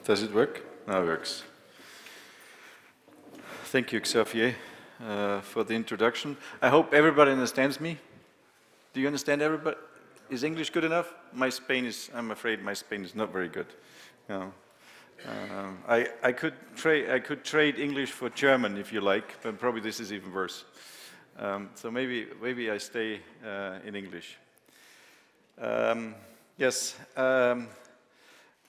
Does it work? Now it works. Thank you, Xavier, for the introduction. I hope everybody understands me. Do you understand everybody? Is English good enough? My Spain is, I'm afraid my Spain is not very good. No. I could trade English for German if you like, but probably this is even worse. So maybe I stay in English. Yes,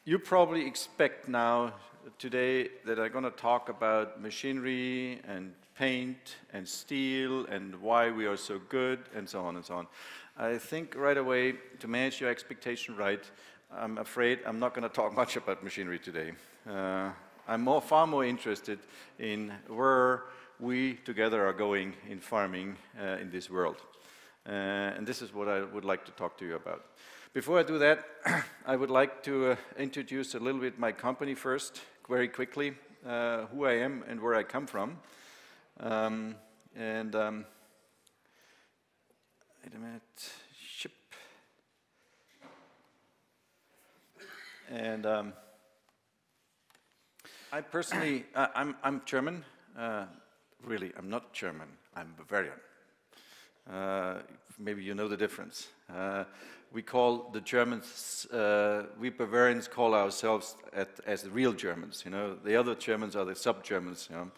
you probably expect now today that I'm going to talk about machinery and paint and steel and why we are so good and so on and so on. I think right away, to manage your expectation right, I'm afraid I'm not going to talk much about machinery today. I'm far more interested in where we together are going in farming in this world. And this is what I would like to talk to you about. Before I do that, I would like to introduce a little bit my company first, very quickly, who I am and where I come from. Wait a minute, ship. And I personally, I'm German. Really, I'm not German, I'm Bavarian. Maybe you know the difference. We call the Germans, we Bavarians call ourselves as the real Germans, you know. The other Germans are the sub-Germans, you know.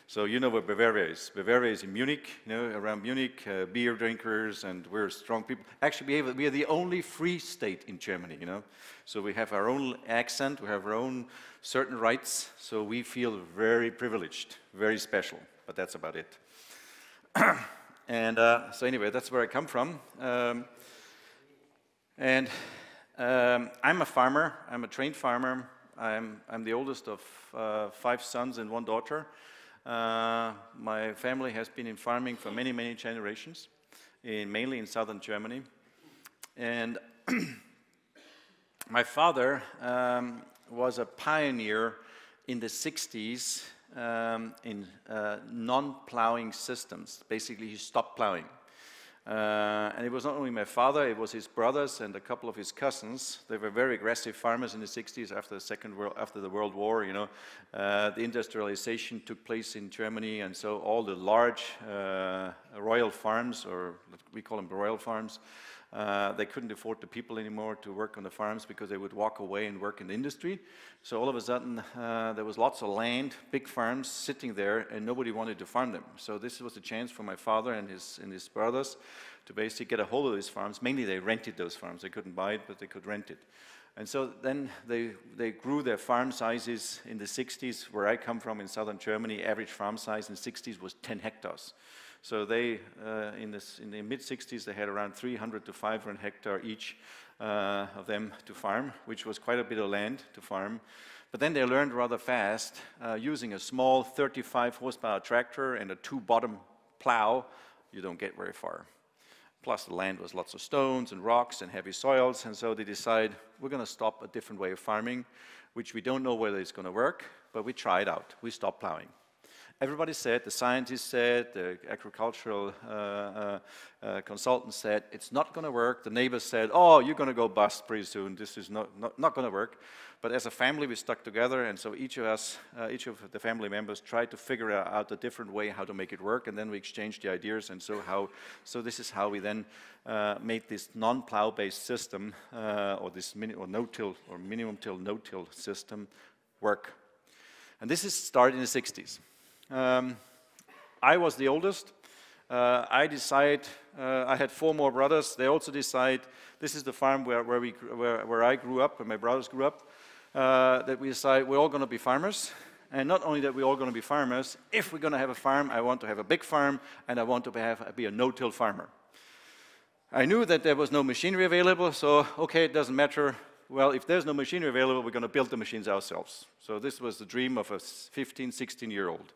So you know where Bavaria is. Bavaria is in Munich, you know, around Munich, beer drinkers, and we're strong people. Actually, we are the only free state in Germany, you know. So we have our own accent, we have our own certain rights, so we feel very privileged, very special, but that's about it. And so anyway, that's where I come from. I'm a farmer, I'm a trained farmer. I'm the oldest of 5 sons and 1 daughter. My family has been in farming for many, many generations, mainly in southern Germany. And my father was a pioneer in the 60s in non-plowing systems. Basically, he stopped plowing. And it was not only my father, it was his brothers and a couple of his cousins. They were very aggressive farmers in the 60s after the World War, you know. The industrialization took place in Germany, and so all the large royal farms, or we call them royal farms, they couldn't afford the people anymore to work on the farms because they would walk away and work in the industry. So all of a sudden, there was lots of land, big farms sitting there, and nobody wanted to farm them. So this was a chance for my father and his brothers to basically get a hold of these farms. Mainly they rented those farms. They couldn't buy it, but they could rent it. And so then they grew their farm sizes in the 60s. Where I come from in southern Germany, average farm size in the 60s was 10 hectares. So they, in the mid-60s, they had around 300 to 500 hectares each of them to farm, which was quite a bit of land to farm. But then they learned rather fast, using a small 35 horsepower tractor and a 2-bottom plow, you don't get very far. Plus the land was lots of stones and rocks and heavy soils, and so they decide, we're going to stop a different way of farming, which we don't know whether it's going to work, but we try it out. We stop plowing. Everybody said, the scientists said, the agricultural consultants said, it's not going to work. The neighbors said, oh, you're going to go bust pretty soon. This is not going to work. But as a family, we stuck together, and so each of us, each of the family members tried to figure out a different way how to make it work, and then we exchanged the ideas, and so this is how we then made this non-plow-based system, or this no-till or minimum-till, no-till system work. And this is started in the 60s. I was the oldest. I decided, I had 4 more brothers. They also decide, this is the farm where I grew up, where my brothers grew up, that we decide we're all going to be farmers. And not only that we're all going to be farmers, if we're going to have a farm, I want to have a big farm, and I want to be a no-till farmer. I knew that there was no machinery available, so okay, it doesn't matter. Well, if there's no machinery available, we're going to build the machines ourselves. So this was the dream of a 15, 16-year-old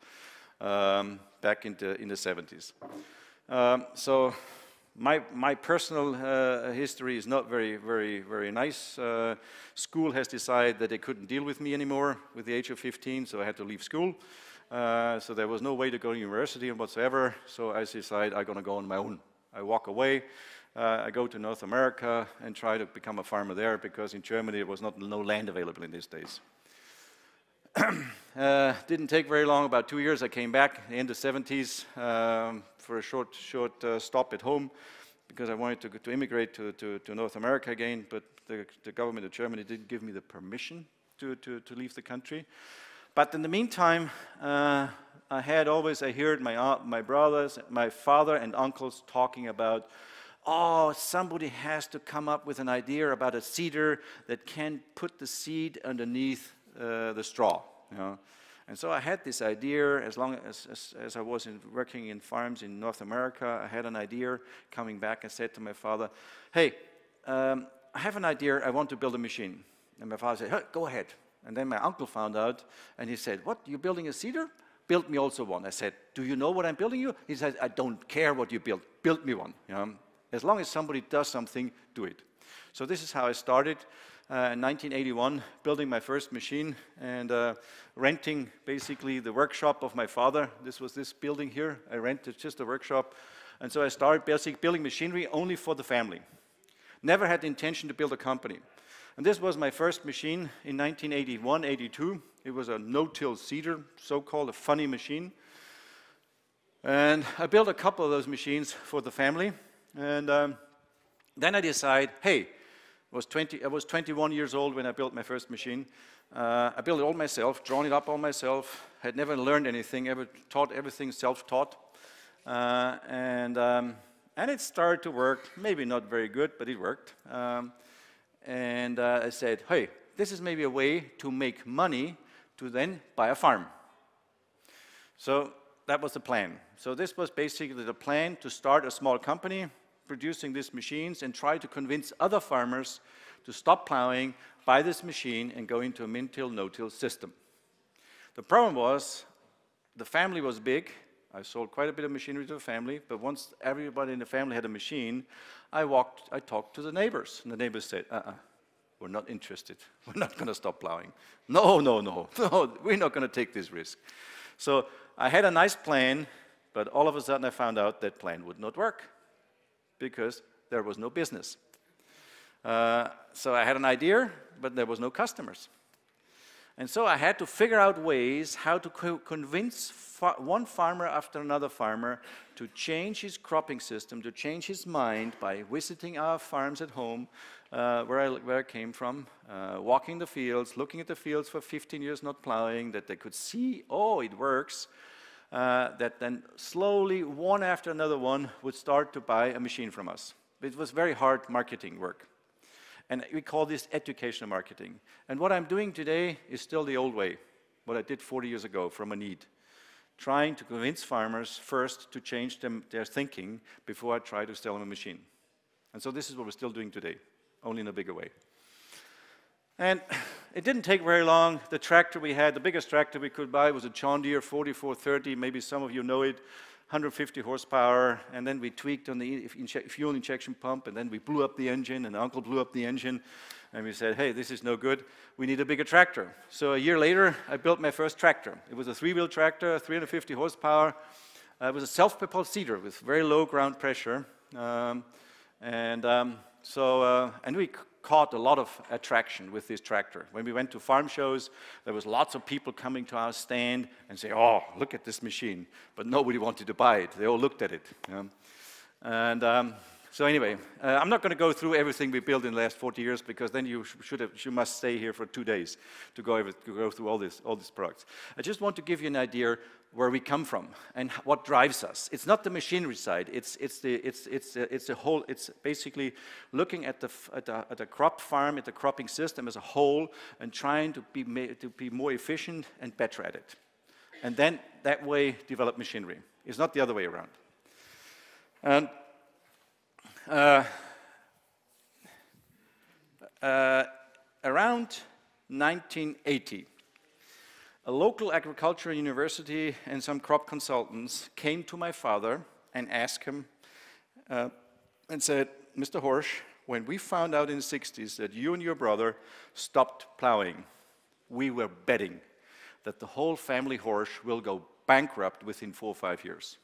back in the 70s. So my personal history is not very nice. School has decided that they couldn't deal with me anymore with the age of 15, so I had to leave school. So there was no way to go to university and whatsoever, so I decided I'm going to go on my own. I walk away. I go to North America and try to become a farmer there because in Germany there was no land available in these days. Didn't take very long, about 2 years. I came back in the end of the 70s for a short stop at home because I wanted to immigrate to North America again, but the government of Germany didn't give me the permission to leave the country. But in the meantime, I heard my brothers, my father and uncles talking about, oh, somebody has to come up with an idea about a seeder that can put the seed underneath the straw. You know? And so I had this idea, as long as I was working in farms in North America, I had an idea. Coming back, I said to my father, hey, I have an idea, I want to build a machine. And my father said, hey, go ahead. And then my uncle found out, and he said, what, you're building a seeder? Build me also one. I said, do you know what I'm building you? He said, I don't care what you build me one. You know? As long as somebody does something, do it. So this is how I started in 1981, building my first machine and renting basically the workshop of my father. This was this building here. I rented just a workshop. And so I started basically building machinery only for the family. Never had the intention to build a company. And this was my first machine in 1981, 82. It was a no-till seeder, so-called a funny machine. And I built a couple of those machines for the family. And then I decided, hey, I was 21 years old when I built my first machine. I built it all myself, drawn it up all myself, had never learned anything, ever taught everything self-taught. And it started to work, maybe not very good, but it worked. And I said, hey, this is maybe a way to make money to then buy a farm. So that was the plan. So this was basically the plan to start a small company, producing these machines and try to convince other farmers to stop plowing, buy this machine, and go into a min-till, no-till system. The problem was, the family was big. I sold quite a bit of machinery to the family, but once everybody in the family had a machine, I talked to the neighbors, and the neighbors said, we're not interested. We're not going to stop plowing. No, we're not going to take this risk. So I had a nice plan, but all of a sudden I found out that plan would not work because there was no business. So I had an idea, but there was no customers. And so I had to figure out ways how to convince one farmer after another farmer to change his cropping system, to change his mind by visiting our farms at home, where I came from, walking the fields, looking at the fields for 15 years not plowing, that they could see, oh, it works, that then slowly, one after another one, would start to buy a machine from us. It was very hard marketing work. And we call this educational marketing. And what I'm doing today is still the old way, what I did 40 years ago from a need. Trying to convince farmers first to change their thinking before I try to sell them a machine. And so this is what we're still doing today, only in a bigger way. And it didn't take very long. The tractor we had, the biggest tractor we could buy was a John Deere 4430, maybe some of you know it, 150 horsepower, and then we tweaked on the fuel injection pump, and then we blew up the engine, and Uncle blew up the engine, and we said, hey, this is no good, we need a bigger tractor. So a year later, I built my first tractor. It was a 3-wheel tractor, 350 horsepower. It was a self-propelled seeder with very low ground pressure, and we caught a lot of attraction with this tractor. When we went to farm shows, there was lots of people coming to our stand and say, oh, look at this machine. But nobody wanted to buy it. They all looked at it. You know? And so anyway, I'm not going to go through everything we built in the last 40 years because then you must stay here for 2 days to go through all these products. I just want to give you an idea where we come from and what drives us. It's not the machinery side. It's basically looking at the crop farm, at the cropping system as a whole, and trying to be more efficient and better at it. And then that way develop machinery. It's not the other way around. And around 1980. A local agricultural university and some crop consultants came to my father and asked him and said, Mr. HORSCH, when we found out in the 60s that you and your brother stopped plowing, we were betting that the whole family HORSCH will go bankrupt within 4 or 5 years.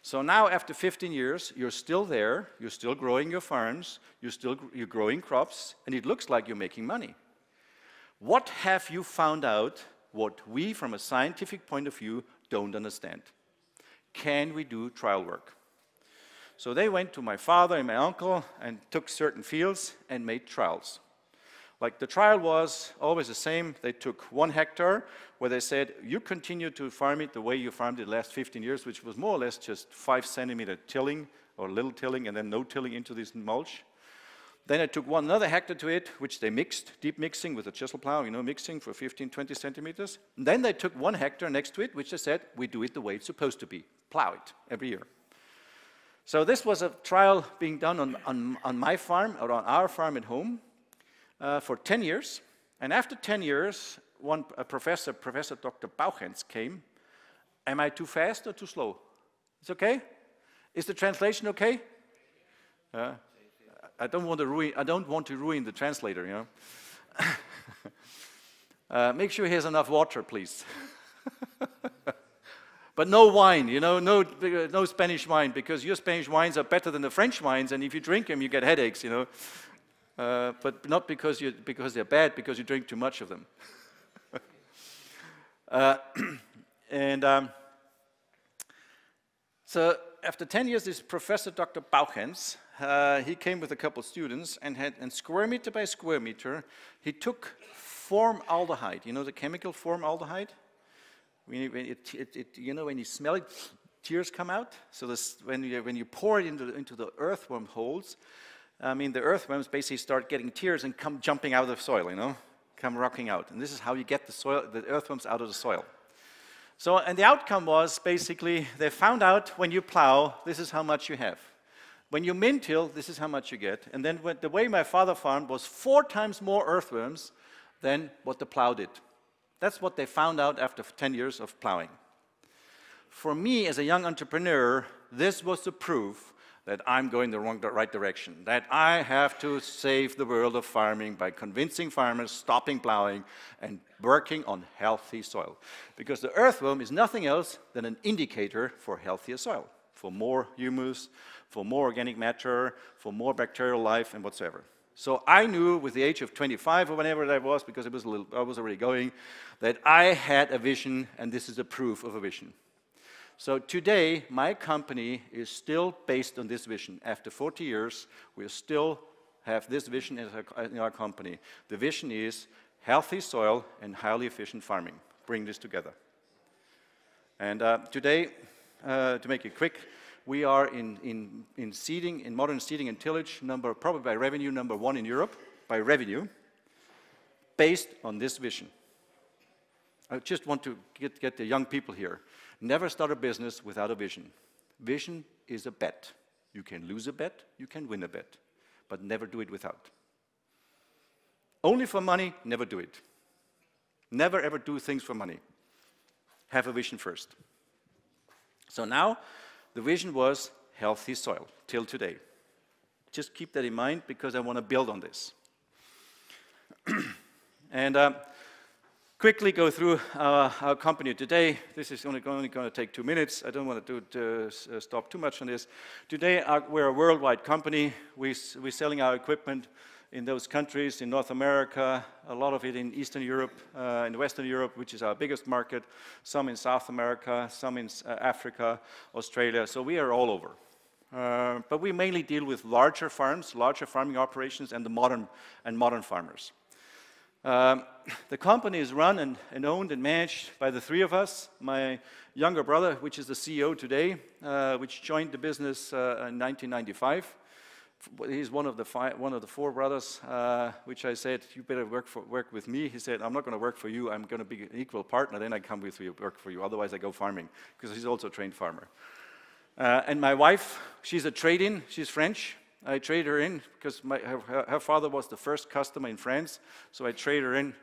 So now after 15 years, you're still there, you're still growing your farms, you're growing crops, and it looks like you're making money. What have you found out what we, from a scientific point of view, don't understand. Can we do trial work? So they went to my father and my uncle and took certain fields and made trials. Like the trial was always the same. They took 1 hectare where they said, you continue to farm it the way you farmed it the last 15 years, which was more or less just 5 centimeter tilling or little tilling and then no tilling into this mulch. Then I took another hectare to it, which they mixed, deep mixing with a chisel plow, you know, mixing for 15, 20 centimeters. And then they took 1 hectare next to it, which they said, we do it the way it's supposed to be, plow it every year. So this was a trial being done on my farm, or on our farm at home, for 10 years. And after 10 years, a professor, Professor Dr. Bauchens, came. Am I too fast or too slow? It's okay? Is the translation okay? I don't want to ruin the translator, you know. Make sure he has enough water, please. But no wine, you know, no Spanish wine, because your Spanish wines are better than the French wines, and if you drink them, you get headaches, you know. But not because they're bad, because you drink too much of them. So after 10 years, this Professor Dr. Bauchens, he came with a couple of students, and square meter by square meter, he took formaldehyde. You know the chemical formaldehyde? You know, when you smell it, tears come out. So when you pour it into the earthworm holes, I mean, the earthworms basically start getting tears and come jumping out of the soil, you know, come rocking out. And this is how you get the earthworms out of the soil. So, and the outcome was basically, they found out when you plow, this is how much you have. When you min-till, this is how much you get. And then the way my father farmed was 4 times more earthworms than what the plow did. That's what they found out after 10 years of plowing. For me, as a young entrepreneur, this was the proof that I'm going the right direction, that I have to save the world of farming by convincing farmers, stopping plowing, and working on healthy soil. Because the earthworm is nothing else than an indicator for healthier soil, for more humus, for more organic matter, for more bacterial life, and whatsoever. So I knew with the age of 25 or whenever that was, because I was already going, that I had a vision, and this is a proof of a vision. So today, my company is still based on this vision. After 40 years, we still have this vision in our company. The vision is healthy soil and highly efficient farming. Bring this together. And today, to make it quick, we are in modern seeding and tillage, probably by revenue, #1 in Europe, by revenue, based on this vision. I just want to get the young people here. Never start a business without a vision. Vision is a bet. You can lose a bet, you can win a bet, but never do it without. Only for money, never do it. Never ever do things for money. Have a vision first. So now, the vision was healthy soil, till today. Just keep that in mind, because I want to build on this. And quickly go through our company today. This is only going to take 2 minutes. I don't want to stop too much on this. Today, we're a worldwide company. We're selling our equipment in those countries, in North America, a lot of it in Eastern Europe, in Western Europe, which is our biggest market, some in South America, some in Africa, Australia. So we are all over. But we mainly deal with larger farms, larger farming operations, and the modern farmers. The company is run and owned and managed by the 3 of us. My younger brother, which is the CEO today, which joined the business in 1995. He's one of the 4 brothers, which I said, you better work with me. He said, I'm not going to work for you. I'm going to be an equal partner. Then I come with you, work for you. Otherwise, I go farming, because he's also a trained farmer. And my wife, she's a trade-in. She's French. I trade her in because her father was the first customer in France. So I trade her in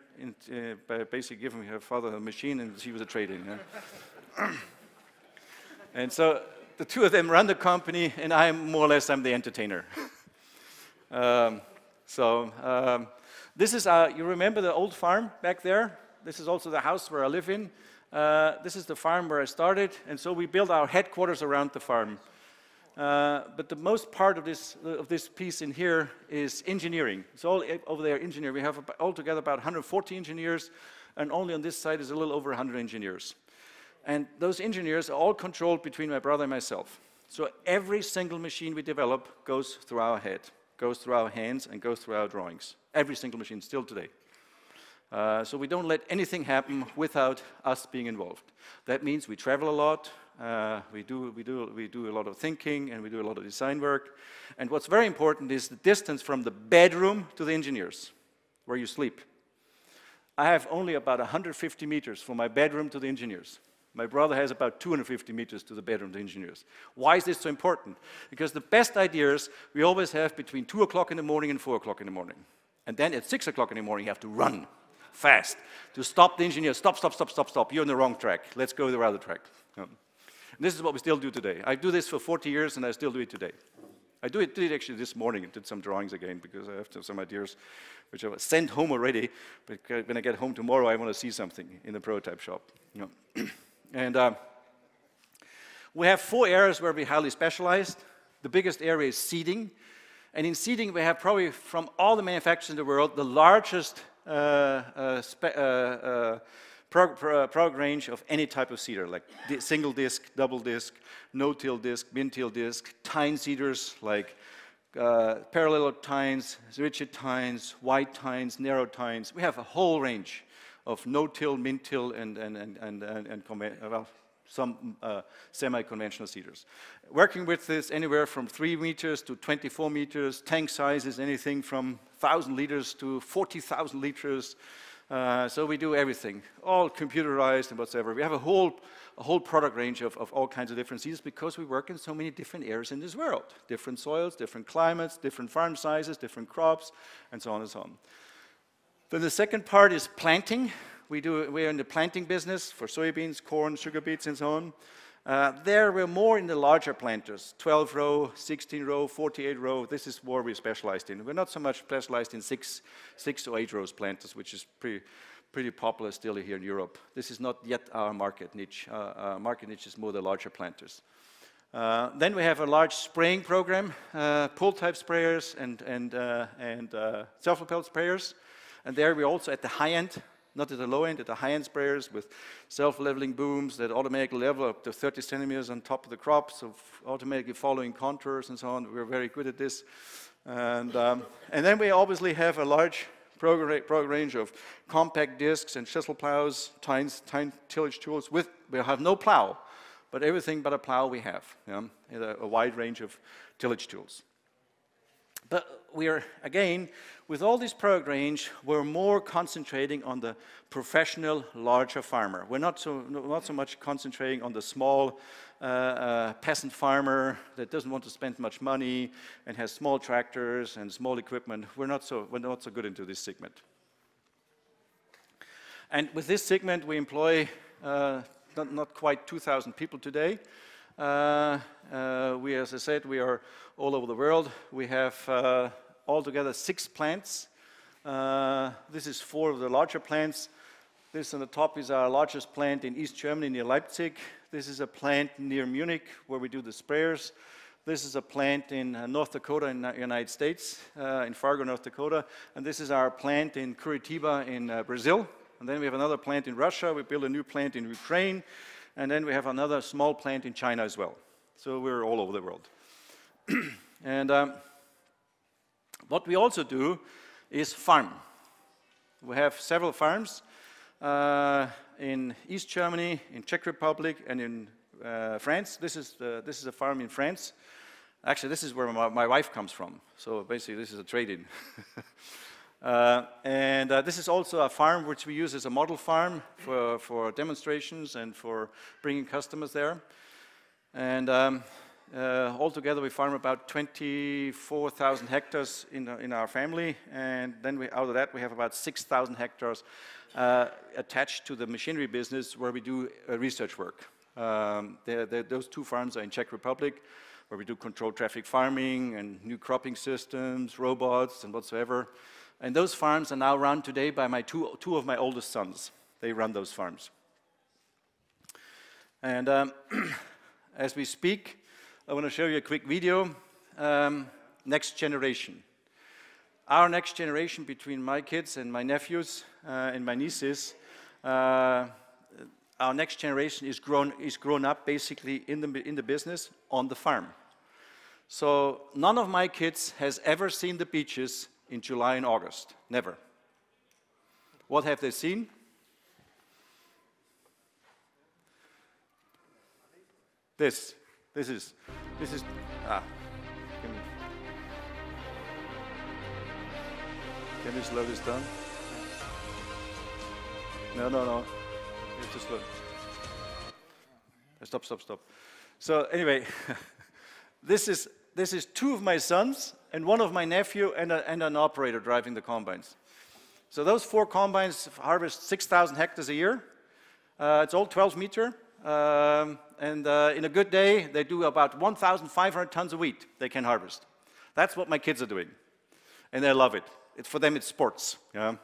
by basically giving her father a machine, and she was a trade-in. Yeah? And so the 2 of them run the company, and I'm the entertainer. This is you remember the old farm back there? This is also the house where I live in. This is the farm where I started, and so we built our headquarters around the farm. But the most part of this piece in here is engineering. It's all over there engineering. We have altogether about 140 engineers, and only on this side is a little over 100 engineers. And those engineers are all controlled between my brother and myself. So every single machine we develop goes through our head, goes through our hands, and goes through our drawings. Every single machine, still today. So we don't let anything happen without us being involved. That means we travel a lot, we do a lot of thinking, and we do a lot of design work. And what's very important is the distance from the bedroom to the engineers, where you sleep. I have only about 150 meters from my bedroom to the engineers. My brother has about 250 meters to the bedroom of the engineers. Why is this so important? Because the best ideas we always have between 2 o'clock in the morning and 4 o'clock in the morning. And then at 6 o'clock in the morning, you have to run fast to stop the engineer. Stop, stop, stop, stop, stop. You're on the wrong track. Let's go the other track. This is what we still do today. I do this for 40 years, and I still do it today. I did it actually this morning. I did some drawings again, because I have some ideas which I sent home already. But when I get home tomorrow, I want to see something in the prototype shop. And we have 4 areas where we're highly specialized. The biggest area is seeding. And in seeding, we have probably, from all the manufacturers in the world, the largest product range of any type of seeder, like single disc, double disc, no-till disc, bin-till disc, tine seeders like parallel tines, rigid tines, wide tines, narrow tines. We have a whole range of no-till, min-till, and well, some semi-conventional seeders. Working with this anywhere from 3 meters to 24 meters, tank sizes anything from 1,000 liters to 40,000 liters. So we do everything, all computerized and whatsoever. We have a whole product range of all kinds of different seeders, because we work in so many different areas in this world. Different soils, different climates, different farm sizes, different crops, and so on and so on. Then the second part is planting. We're in the planting business for soybeans, corn, sugar beets, and so on. There we're more in the larger planters, 12 row, 16 row, 48 row. This is where we're specialized in. We're not so much specialized in 6 or 8 rows planters, which is pretty popular still here in Europe. This is not yet our market niche. Our market niche is more the larger planters. Then we have a large spraying program, pull-type sprayers and self-propelled sprayers. And there we're also at the high end, not at the low end, at the high-end sprayers with self-leveling booms that automatically level up to 30 centimeters on top of the crops, so automatically following contours and so on. We're very good at this. And then we obviously have a large product range of compact discs and chisel plows, tine tillage tools. We have no plow, but everything but a plow we have, a wide range of tillage tools. But we're, again, with all this product range, we're more concentrating on the professional, larger farmer. We're not so much concentrating on the small peasant farmer that doesn't want to spend much money and has small tractors and small equipment. We're not so good into this segment. And with this segment, we employ not quite 2,000 people today. As I said, we are all over the world. We have altogether 6 plants. This is 4 of the larger plants. This on the top is our largest plant in East Germany near Leipzig. This is a plant near Munich where we do the sprayers. This is a plant in North Dakota in the United States, in Fargo, North Dakota. And this is our plant in Curitiba in Brazil. And then we have another plant in Russia. We built a new plant in Ukraine. And then we have another small plant in China as well. So we're all over the world. And what we also do is farm. We have several farms in East Germany, in Czech Republic, and in France. This is a farm in France. Actually, this is where my wife comes from. So basically, this is a trade-in. This is also a farm which we use as a model farm for demonstrations and for bringing customers there. And altogether, we farm about 24,000 hectares in our family. And then out of that, we have about 6,000 hectares attached to the machinery business where we do research work. Those 2 farms are in Czech Republic, where we do controlled traffic farming and new cropping systems, robots, and whatsoever. And those farms are now run today by my two of my oldest sons. They run those farms. And as we speak, I want to show you a quick video. Next generation. Our next generation, between my kids and my nephews and my nieces, our next generation is grown up basically in the business on the farm. So none of my kids has ever seen the beaches in July and August, never. What have they seen? This is, give me. Can we slow this down? No. You have to slow. Stop. So anyway, this is two of my sons and one of my nephew and an operator driving the combines. So those 4 combines harvest 6,000 hectares a year. It's all 12 meter. In a good day, they do about 1,500 tons of wheat they can harvest. That's what my kids are doing. And they love it. For them, it's sports. Yeah?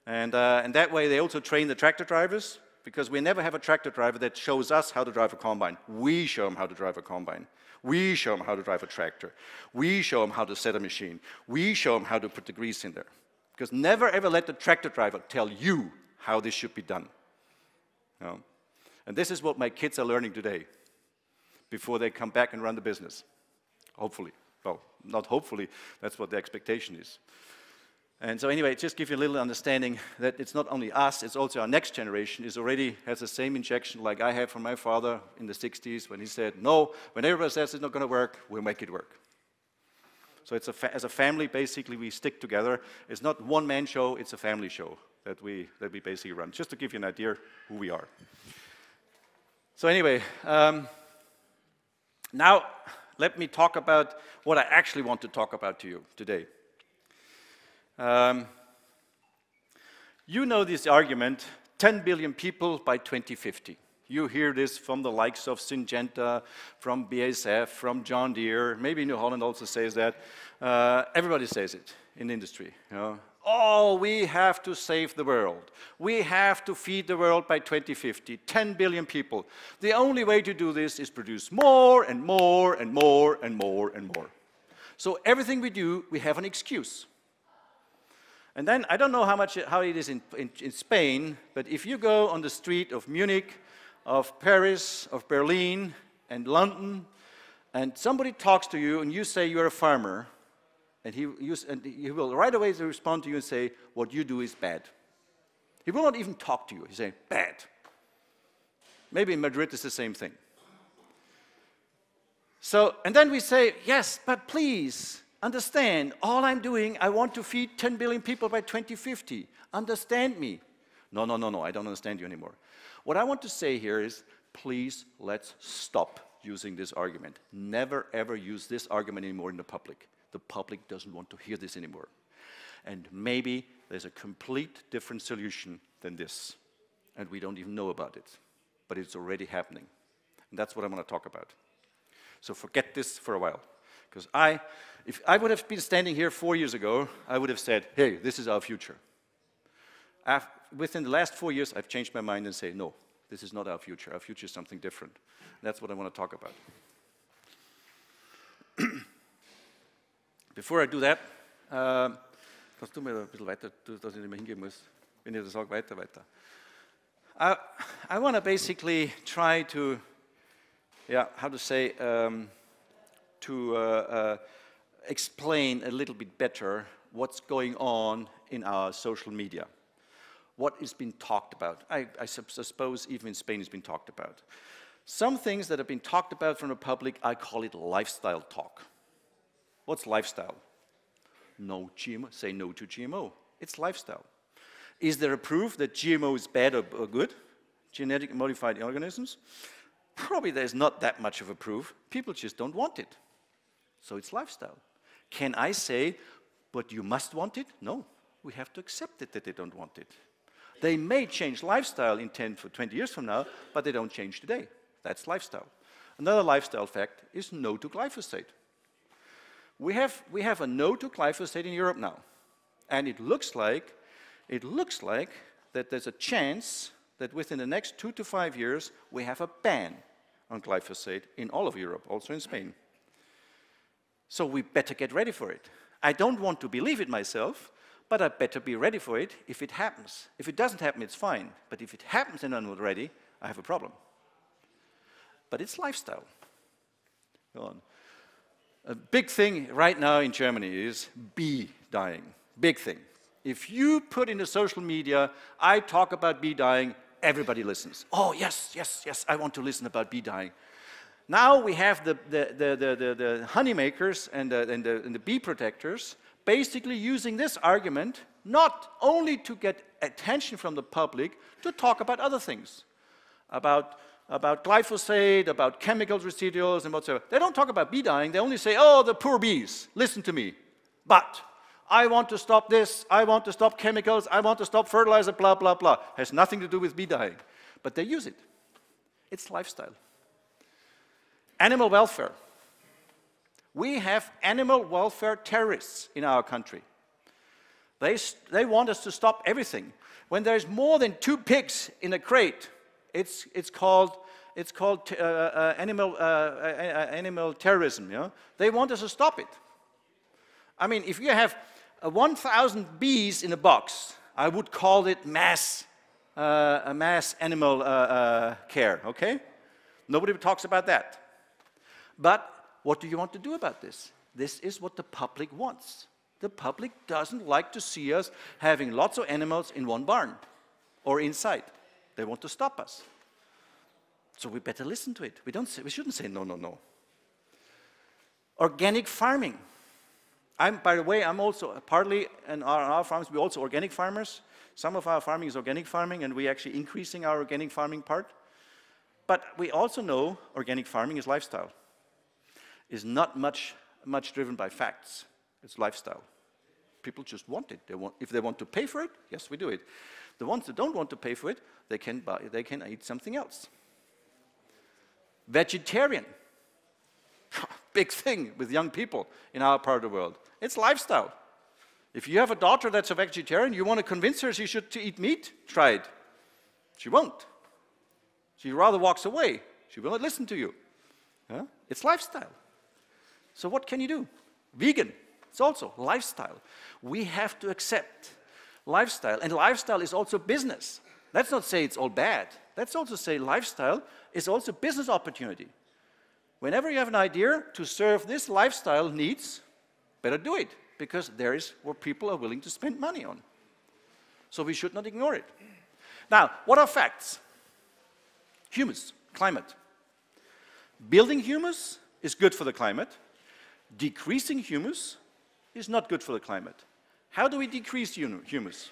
And that way, they also train the tractor drivers, because we never have a tractor driver that shows us how to drive a combine. We show them how to drive a combine. We show them how to drive a tractor. We show them how to set a machine. We show them how to put the grease in there. Because never, ever let the tractor driver tell you how this should be done. You know? And this is what my kids are learning today, before they come back and run the business. Hopefully. Well, not hopefully, that's what the expectation is. And so anyway, just give you a little understanding that it's not only us, it's also our next generation already has the same injection like I had from my father in the 60s when he said, no, when everybody says it's not going to work, we'll make it work. So it's as a family, basically, we stick together. It's not one-man show, it's a family show that we basically run, just to give you an idea who we are. So anyway, now let me talk about what I actually want to talk about to you today. You know this argument, 10 billion people by 2050. You hear this from the likes of Syngenta, from BASF, from John Deere, maybe New Holland also says that. Everybody says it in industry. You know? Oh, we have to save the world. We have to feed the world by 2050, 10 billion people. The only way to do this is produce more and more and more and more and more. So everything we do, we have an excuse. And then, I don't know how it is in Spain, but if you go on the street of Munich, of Paris, of Berlin, and London, and somebody talks to you and you say you're a farmer, and he will right away respond to you and say, what you do is bad. He will not even talk to you. He's saying, bad. Maybe in Madrid it's the same thing. So, and then we say, yes, but please, understand, all I'm doing, I want to feed 10 billion people by 2050. Understand me. No, I don't understand you anymore. What I want to say here is, please, let's stop using this argument. Never, ever use this argument anymore in the public. The public doesn't want to hear this anymore. And maybe there's a complete different solution than this. And we don't even know about it. But it's already happening. And that's what I'm going to talk about. So forget this for a while. Because if I would have been standing here 4 years ago, I would have said, hey, this is our future. Within the last 4 years, I've changed my mind and say, no, this is not our future. Our future is something different. And that's what I want to talk about. Before I do that, kannst du mir ein bisschen weiter, dass ich nicht mehr hingehen muss, wenn ich sage, weiter. I want to basically try to, how to say, explain a little bit better what's going on in our social media. What is being talked about. I suppose even in Spain it's been talked about. Some things that have been talked about from the public, I call it lifestyle talk. What's lifestyle? No GMO, say no to GMO. It's lifestyle. Is there a proof that GMO is bad or good? Genetically modified organisms? Probably there's not that much of a proof. People just don't want it. So it's lifestyle. Can I say, but you must want it? No, we have to accept it that they don't want it. They may change lifestyle in 10 or 20 years from now, but they don't change today. That's lifestyle. Another lifestyle fact is no to glyphosate. We have a no to glyphosate in Europe now. And it looks like that there's a chance that within the next 2 to 5 years, we have a ban on glyphosate in all of Europe, also in Spain. So we better get ready for it. I don't want to believe it myself, but I better be ready for it if it happens. If it doesn't happen, it's fine. But if it happens and I'm not ready, I have a problem. But it's lifestyle. Go on. A big thing right now in Germany is bee dying. Big thing. If you put in the social media, I talk about bee dying, everybody listens. Oh, yes, yes, yes, I want to listen about bee dying. Now we have the honey makers and the bee protectors basically using this argument not only to get attention from the public, to talk about other things, about glyphosate, about chemical residuals and whatsoever. They don't talk about bee dying, they only say, oh, the poor bees, listen to me. But I want to stop this, I want to stop chemicals, I want to stop fertilizer, blah, blah, blah. Has nothing to do with bee dying. But they use it. It's lifestyle. Animal welfare. We have animal welfare terrorists in our country. They want us to stop everything. When there's more than 2 pigs in a crate, it's called animal terrorism. You know? They want us to stop it. I mean, if you have 1,000 bees in a box, I would call it mass animal care. Okay? Nobody talks about that. But what do you want to do about this? This is what the public wants. The public doesn't like to see us having lots of animals in one barn or inside. They want to stop us. So we better listen to it. We shouldn't say no, no, no. Organic farming. By the way, I'm also partly, in our farms, we're also organic farmers. Some of our farming is organic farming, and we're actually increasing our organic farming part. But we also know organic farming is lifestyle. Is not much driven by facts. It's lifestyle. People just want it. If they want to pay for it, yes, we do it. The ones that don't want to pay for it, they can eat something else. Vegetarian. Big thing with young people in our part of the world. It's lifestyle. If you have a daughter that's a vegetarian, you want to convince her she should eat meat, try it. She won't. She rather walks away. She will not listen to you. Huh? It's lifestyle. So what can you do? Vegan. It's also lifestyle. We have to accept lifestyle. And lifestyle is also business. Let's not say it's all bad. Let's also say lifestyle is also business opportunity. Whenever you have an idea to serve this lifestyle needs, better do it, because there is what people are willing to spend money on. So we should not ignore it. Now, what are facts? Humus, climate. Building humus is good for the climate. Decreasing humus is not good for the climate. How do we decrease humus?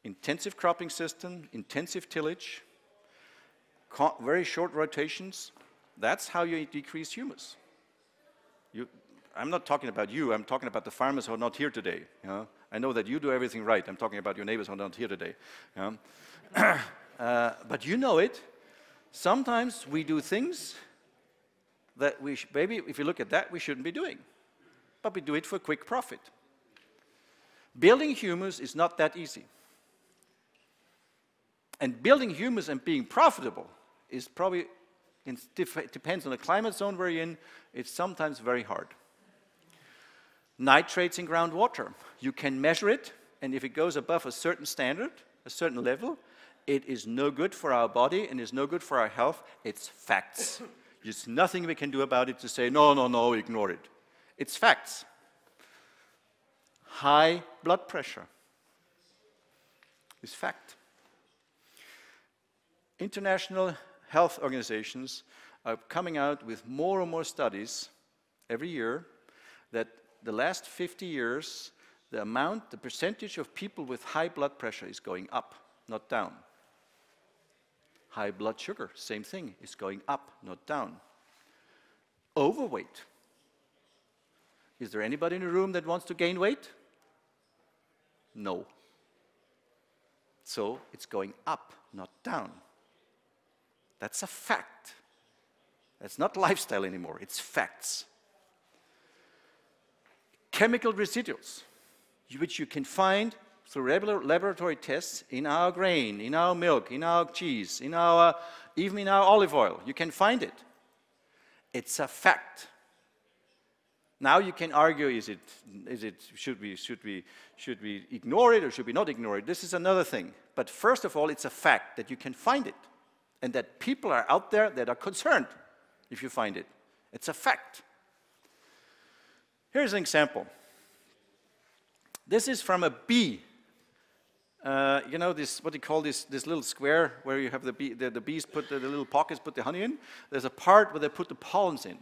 Intensive cropping system, intensive tillage, very short rotations. That's how you decrease humus. I'm not talking about you, I'm talking about the farmers who are not here today. You know? I know that you do everything right. I'm talking about your neighbors who are not here today. You know? But you know it. Sometimes we do things that maybe if you look at that, we shouldn't be doing. But we do it for quick profit. Building humus is not that easy. And building humus and being profitable is probably, it depends on the climate zone we're in, it's sometimes very hard. Nitrates in groundwater. You can measure it, and if it goes above a certain standard, a certain level, it is no good for our body and is no good for our health. It's facts. There's nothing we can do about it to say, no, no, no, ignore it. It's facts. High blood pressure is fact. International health organizations are coming out with more and more studies every year that the last 50 years, the percentage of people with high blood pressure is going up, not down. High blood sugar, same thing, is going up, not down. Overweight. Is there anybody in the room that wants to gain weight? No. So it's going up, not down. That's a fact. That's not lifestyle anymore, it's facts. Chemical residuals, which you can find through regular laboratory tests in our grain, in our milk, in our cheese, even in our olive oil. You can find it. It's a fact. Now you can argue, should we ignore it or should we not ignore it? This is another thing. But first of all, it's a fact that you can find it and that people are out there that are concerned if you find it. It's a fact. Here's an example. This is from a bee. You know this, what do you call this little square where you have the bees put the little pockets, put the honey in? There's a part where they put the pollens in.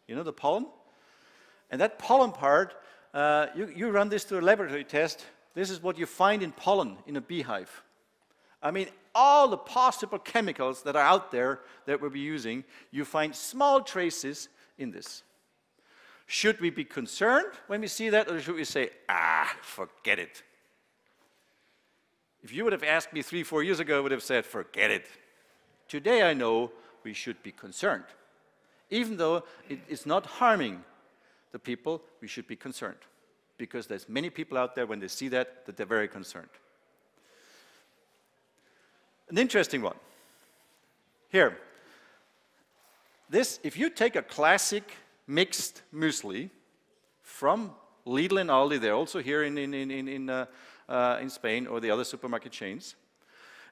You know the pollen? And that pollen part, you run this through a laboratory test. This is what you find in pollen in a beehive. I mean, all the possible chemicals that are out there that we'll be using, you find small traces in this. Should we be concerned when we see that, or should we say, forget it? If you would have asked me 3-4 years ago, I would have said, forget it. Today I know we should be concerned. Even though it is not harming the people, we should be concerned. Because there's many people out there, when they see that they're very concerned. An interesting one. Here. This, if you take a classic mixed muesli from Lidl and Aldi, they're also here in Spain or the other supermarket chains,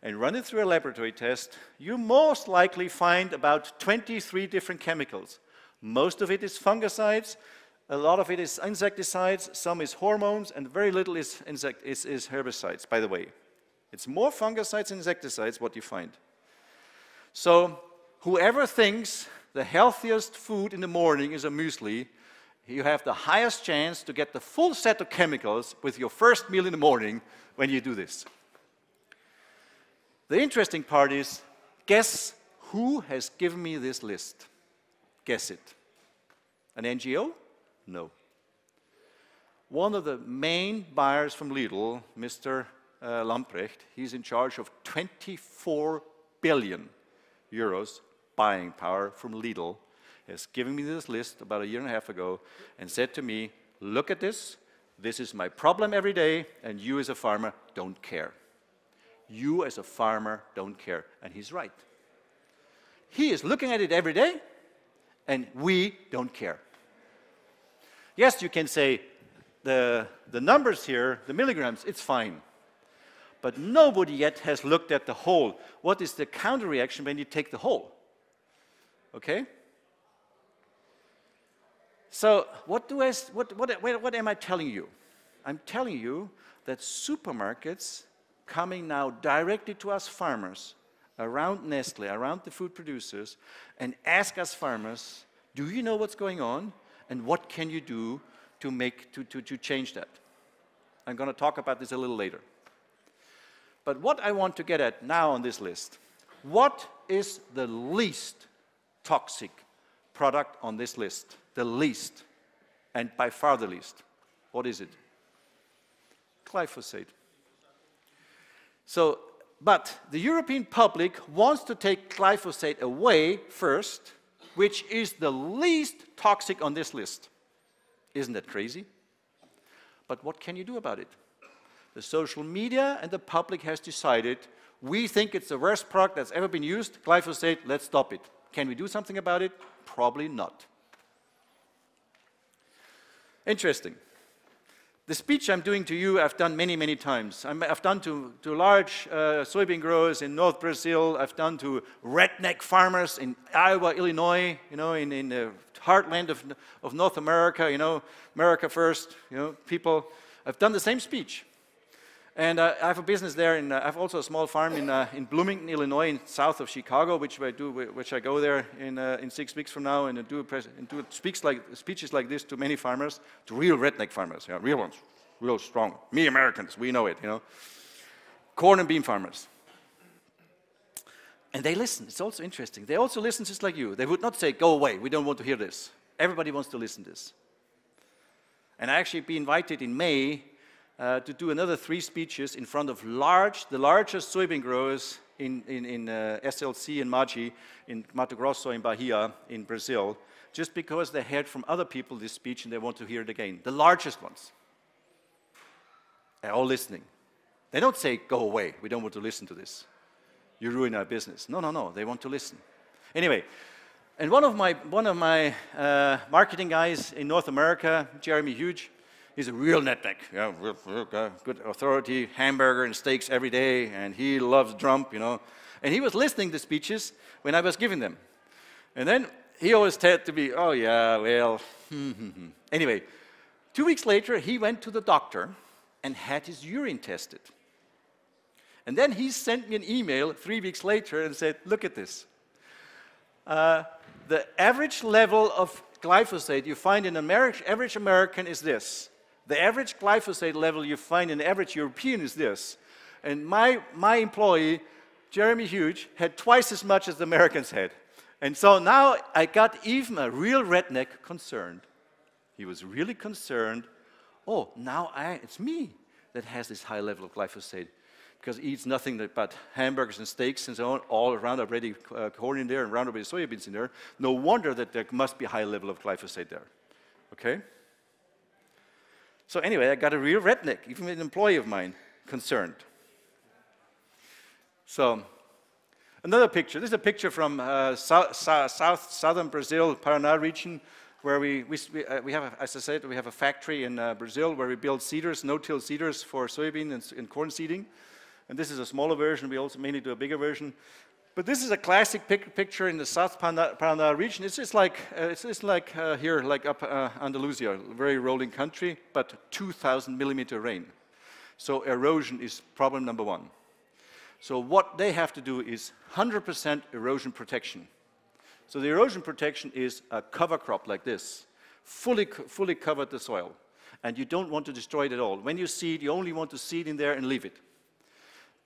and run it through a laboratory test, you most likely find about 23 different chemicals. Most of it is fungicides, a lot of it is insecticides, some is hormones, and very little is herbicides, by the way. It's more fungicides and insecticides what you find. So whoever thinks the healthiest food in the morning is a muesli, you have the highest chance to get the full set of chemicals with your first meal in the morning when you do this. The interesting part is, guess who has given me this list? Guess it. An NGO? No. One of the main buyers from Lidl, Mr. Lamprecht, he's in charge of 24 billion euros buying power from Lidl, has given me this list about 1.5 years ago and said to me, look at this is my problem every day, and you as a farmer don't care. You as a farmer don't care. And he's right. He is looking at it every day, and we don't care. Yes, you can say the numbers here, the milligrams, it's fine. But nobody yet has looked at the whole. What is the counter reaction when you take the whole? Okay? So what am I telling you? I'm telling you that supermarkets coming now directly to us farmers, around Nestle, around the food producers, and ask us farmers, do you know what's going on? And what can you do to change that? I'm going to talk about this a little later. But what I want to get at now on this list, what is the least toxic product on this list? The least, and by far the least. What is it? Glyphosate. So, but the European public wants to take glyphosate away first, which is the least toxic on this list. Isn't that crazy? But what can you do about it? The social media and the public has decided, we think it's the worst product that's ever been used, glyphosate, let's stop it. Can we do something about it? Probably not. Interesting. The speech I'm doing to you, I've done many, many times. I've done to large soybean growers in North Brazil. I've done to redneck farmers in Iowa, Illinois, you know, in the heartland of North America, you know, America first, you know, people. I've done the same speech. And I have a business there, and I have also a small farm in Bloomington, Illinois, south of Chicago, which I go there in 6 weeks from now, and do speeches like this to many farmers, to real redneck farmers, yeah, real ones, real strong. Me Americans, we know it, you know. Corn and bean farmers. And they listen. It's also interesting. They also listen just like you. They would not say, go away, we don't want to hear this. Everybody wants to listen to this. And I actually be invited in May to do another 3 speeches in front of the largest soybean growers in SLC and Maggi, in Mato Grosso in Bahia, in Brazil, just because they heard from other people this speech and they want to hear it again. The largest ones. They're all listening. They don't say, go away, we don't want to listen to this. You ruin our business. No, no, no, they want to listen. Anyway, And one of my marketing guys in North America, Jeremy HORSCH, he's a real redneck, yeah, good authority, hamburger and steaks every day, and he loves Trump, you know. And he was listening to speeches when I was giving them. And then he always said to me, oh yeah, well, Anyway, 2 weeks later, he went to the doctor and had his urine tested. And then he sent me an email 3 weeks later and said, look at this. The average level of glyphosate you find in average American is this. The average glyphosate level you find in the average European is this. And my employee, Jeremy HORSCH, had twice as much as the Americans had. And so now I got even a real redneck concerned. He was really concerned. Oh, now it's me that has this high level of glyphosate, because he eats nothing but hamburgers and steaks and so on, all Roundup Ready corn in there and Roundup Ready soybeans in there. No wonder that there must be a high level of glyphosate there. Okay? So anyway, I got a real redneck, even an employee of mine, concerned. So another picture. This is a picture from southern Brazil, Paraná region, where we have, as I said, we have a factory in Brazil where we build seeders, no-till seeders for soybean and corn seeding. And this is a smaller version. We also mainly do a bigger version. But this is a classic picture in the South Paraná region. It's just like, here, like up Andalusia, a very rolling country, but 2,000 millimeter rain. So erosion is problem number one. So what they have to do is 100% erosion protection. So the erosion protection is a cover crop like this, fully covered the soil. And you don't want to destroy it at all. When you seed, you only want to seed in there and leave it.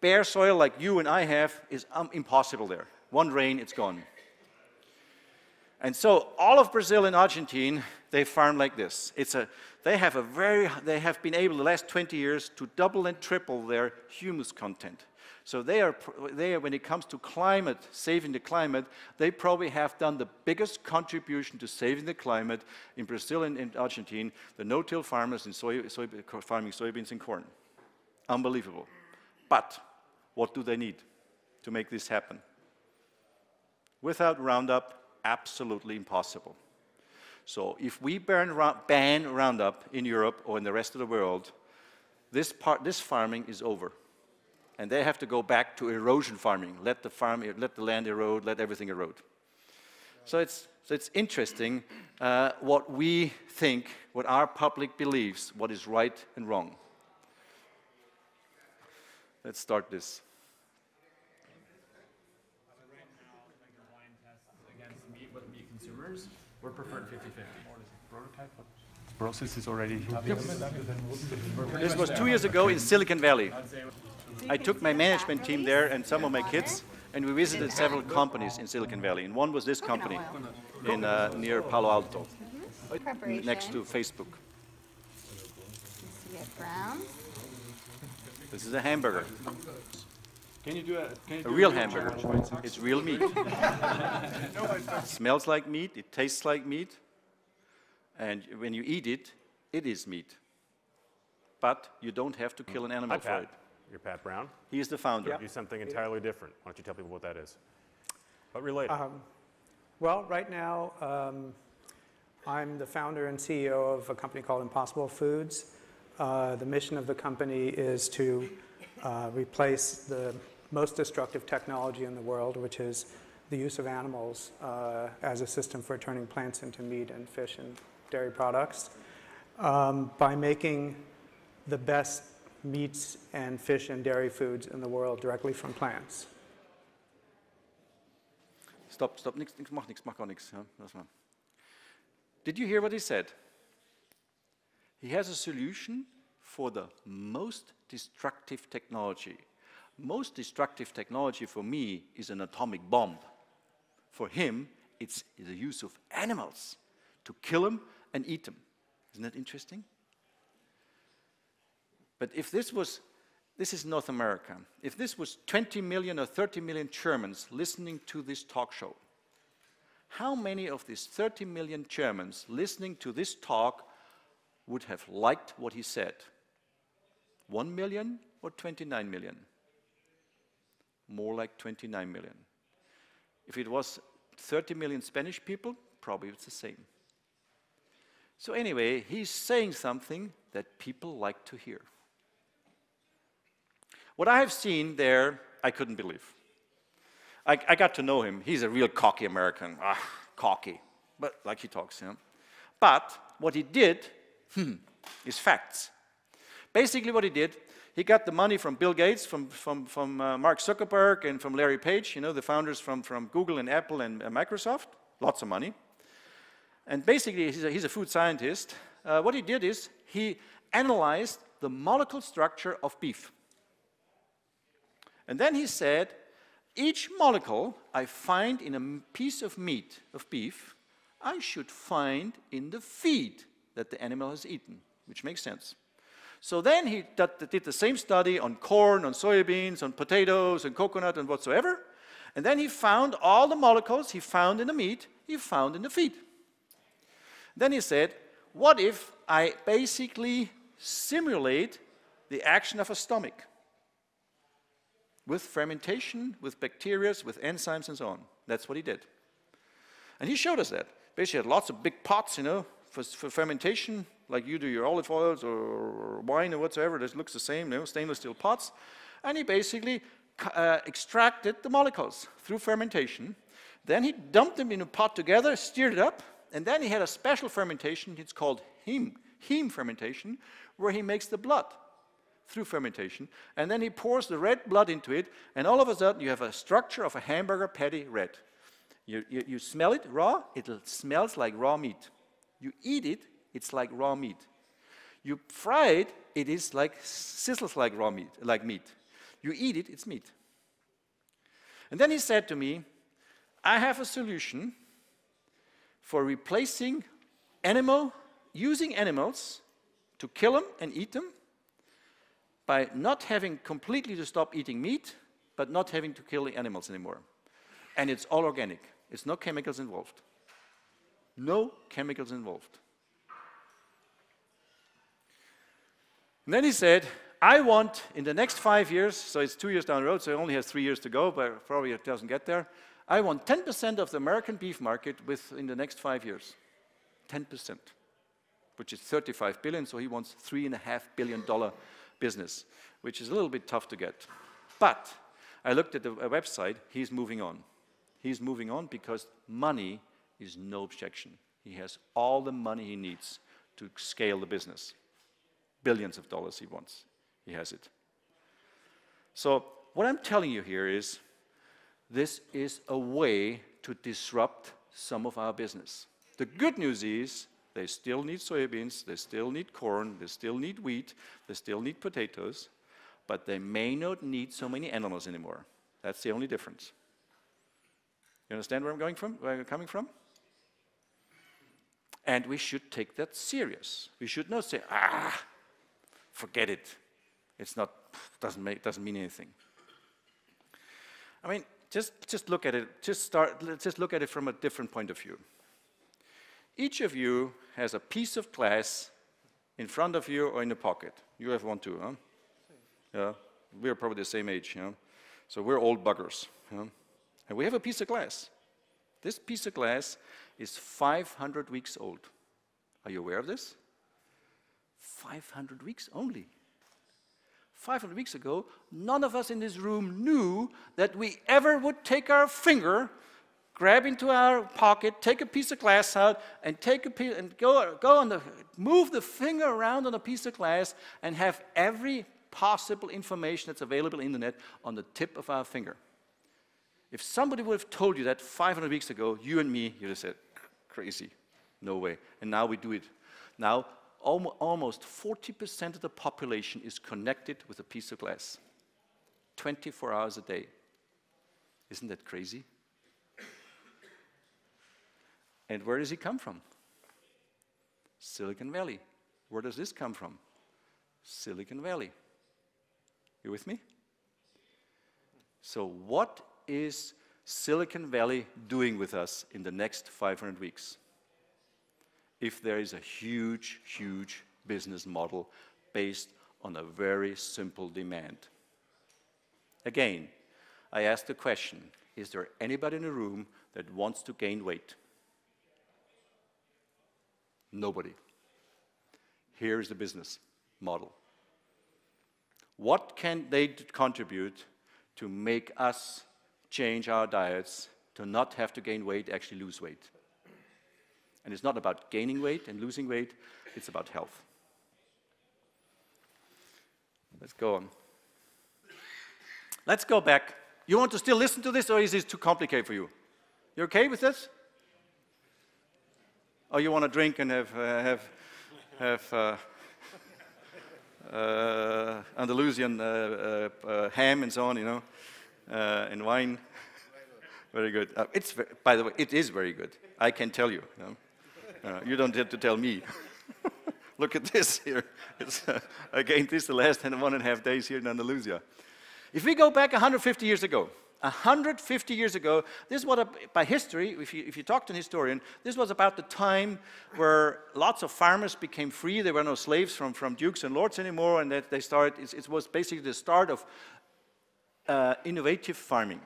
Bare soil like you and I have is impossible there. One rain, it's gone. And so all of Brazil and Argentina, they farm like this. They have been able the last 20 years to double and triple their humus content. So they are, when it comes to climate, saving the climate, they probably have done the biggest contribution to saving the climate in Brazil and in Argentina, the no-till farmers in farming soybeans and corn. Unbelievable. But what do they need to make this happen? Without Roundup, absolutely impossible. So if we ban Roundup in Europe or in the rest of the world, this farming is over. And they have to go back to erosion farming. Let the land erode, let everything erode. So it's interesting what we think, what our public believes, what is right and wrong. Let's start this. Right now, like the wine tests against meat with meat consumers, we're preferred 50-50. Prototype process is already. This was 2 years ago in Silicon Valley. I took my management team there and some of my kids, and we visited several companies in Silicon Valley. And one was this company in near Palo Alto, next to Facebook. Brown. This is a hamburger. Can you do a real hamburger. It's real meat. It smells like meat, it tastes like meat, and when you eat it, it is meat. But you don't have to kill an animal for it. You're Pat Brown. He is the founder. You do something entirely different. Why don't you tell people what that is? But related. Well, right now, I'm the founder and CEO of a company called Impossible Foods. The mission of the company is to replace the most destructive technology in the world, which is the use of animals as a system for turning plants into meat and fish and dairy products, by making the best meats and fish and dairy foods in the world directly from plants. Stop, mach gar nichts. Ja, lass mal. Did you hear what he said? He has a solution for the most destructive technology. Most destructive technology for me is an atomic bomb. For him, it's the use of animals to kill them and eat them. Isn't that interesting? But if this is North America, if this was 20 million or 30 million Germans listening to this talk show, how many of these 30 million Germans listening to this talk would have liked what he said? 1 million or 29 million? More like 29 million. If it was 30 million Spanish people, probably it's the same. So anyway, he's saying something that people like to hear. What I have seen there, I couldn't believe. I got to know him. He's a real cocky American. Cocky, but like he talks, you know. But what he did is facts. Basically what he did, he got the money from Bill Gates, from Mark Zuckerberg, and from Larry Page, you know, the founders from Google and Apple and Microsoft. Lots of money. And basically, he's a food scientist. What he did is he analyzed the molecule structure of beef. And then he said, each molecule I find in a piece of meat, of beef, I should find in the feed that the animal has eaten, which makes sense. So then he did the same study on corn, on soybeans, on potatoes, and coconut, and whatsoever. And then he found all the molecules he found in the meat, he found in the feed. Then he said, what if I basically simulate the action of a stomach with fermentation, with bacteria, with enzymes, and so on? That's what he did. And he showed us that. Basically, had lots of big pots, you know, for fermentation, like you do your olive oils or wine or whatsoever. This looks the same, you know, stainless steel pots. And he basically extracted the molecules through fermentation. Then he dumped them in a pot together, stirred it up, and then he had a special fermentation. It's called heme fermentation, where he makes the blood through fermentation. And then he pours the red blood into it, and all of a sudden you have a structure of a hamburger patty red. You smell it raw, it smells like raw meat. You eat it, it's like raw meat. You fry it, it is like sizzles like raw meat, like meat. You eat it, it's meat. And then he said to me, I have a solution for replacing using animals to kill them and eat them by not having completely to stop eating meat, but not having to kill the animals anymore. And it's all organic. It's no chemicals involved. No chemicals involved. And then he said, I want, in the next 5 years, so it's 2 years down the road, so it only has 3 years to go, but probably it doesn't get there. I want 10% of the American beef market in the next 5 years. 10%, which is 35 billion, so he wants $3.5 billion business, which is a little bit tough to get. But I looked at the website, he's moving on. He's moving on because money is no objection. He has all the money he needs to scale the business. Billions of dollars he wants. He has it. So what I'm telling you here is, this is a way to disrupt some of our business. The good news is, they still need soybeans, they still need corn, they still need wheat, they still need potatoes, but they may not need so many animals anymore. That's the only difference. You understand where I'm coming from? And we should take that serious. We should not say, forget it. It's not, doesn't mean anything. I mean, just look at it. Just look at it from a different point of view. Each of you has a piece of glass in front of you or in the pocket. You have one too, huh? Yeah, we're probably the same age, you know? So we're old buggers, you know? And we have a piece of glass. This piece of glass is 500 weeks old. Are you aware of this? 500 weeks only. 500 weeks ago, none of us in this room knew that we ever would take our finger, grab into our pocket, take a piece of glass out, and move the finger around on a piece of glass and have every possible information that's available on the internet on the tip of our finger. If somebody would have told you that 500 weeks ago, you and me, you'd have said, crazy, no way. And now we do it. Now, almost 40% of the population is connected with a piece of glass, 24 hours a day. Isn't that crazy? And where does he come from? Silicon Valley. Where does this come from? Silicon Valley. You with me? So what is Silicon Valley doing with us in the next 500 weeks? If there is a huge, huge business model based on a very simple demand. Again, I asked the question, is there anybody in the room that wants to gain weight? Nobody. Here's the business model. What can they contribute to make us change our diets to not have to gain weight, actually lose weight? And it's not about gaining weight and losing weight, it's about health. Let's go on. Let's go back. You want to still listen to this, or is this too complicated for you? You okay with this? Or you want to drink and have Andalusian ham and so on, you know, and wine? Very good. By the way, it is very good. I can tell you. You don't have to tell me. Look at this here. I gained this the last 1.5 days here in Andalusia. If we go back 150 years ago, 150 years ago, this was, by history, if you talk to an historian, this was about the time where lots of farmers became free. There were no slaves from dukes and lords anymore, and that they started, it was basically the start of innovative farming.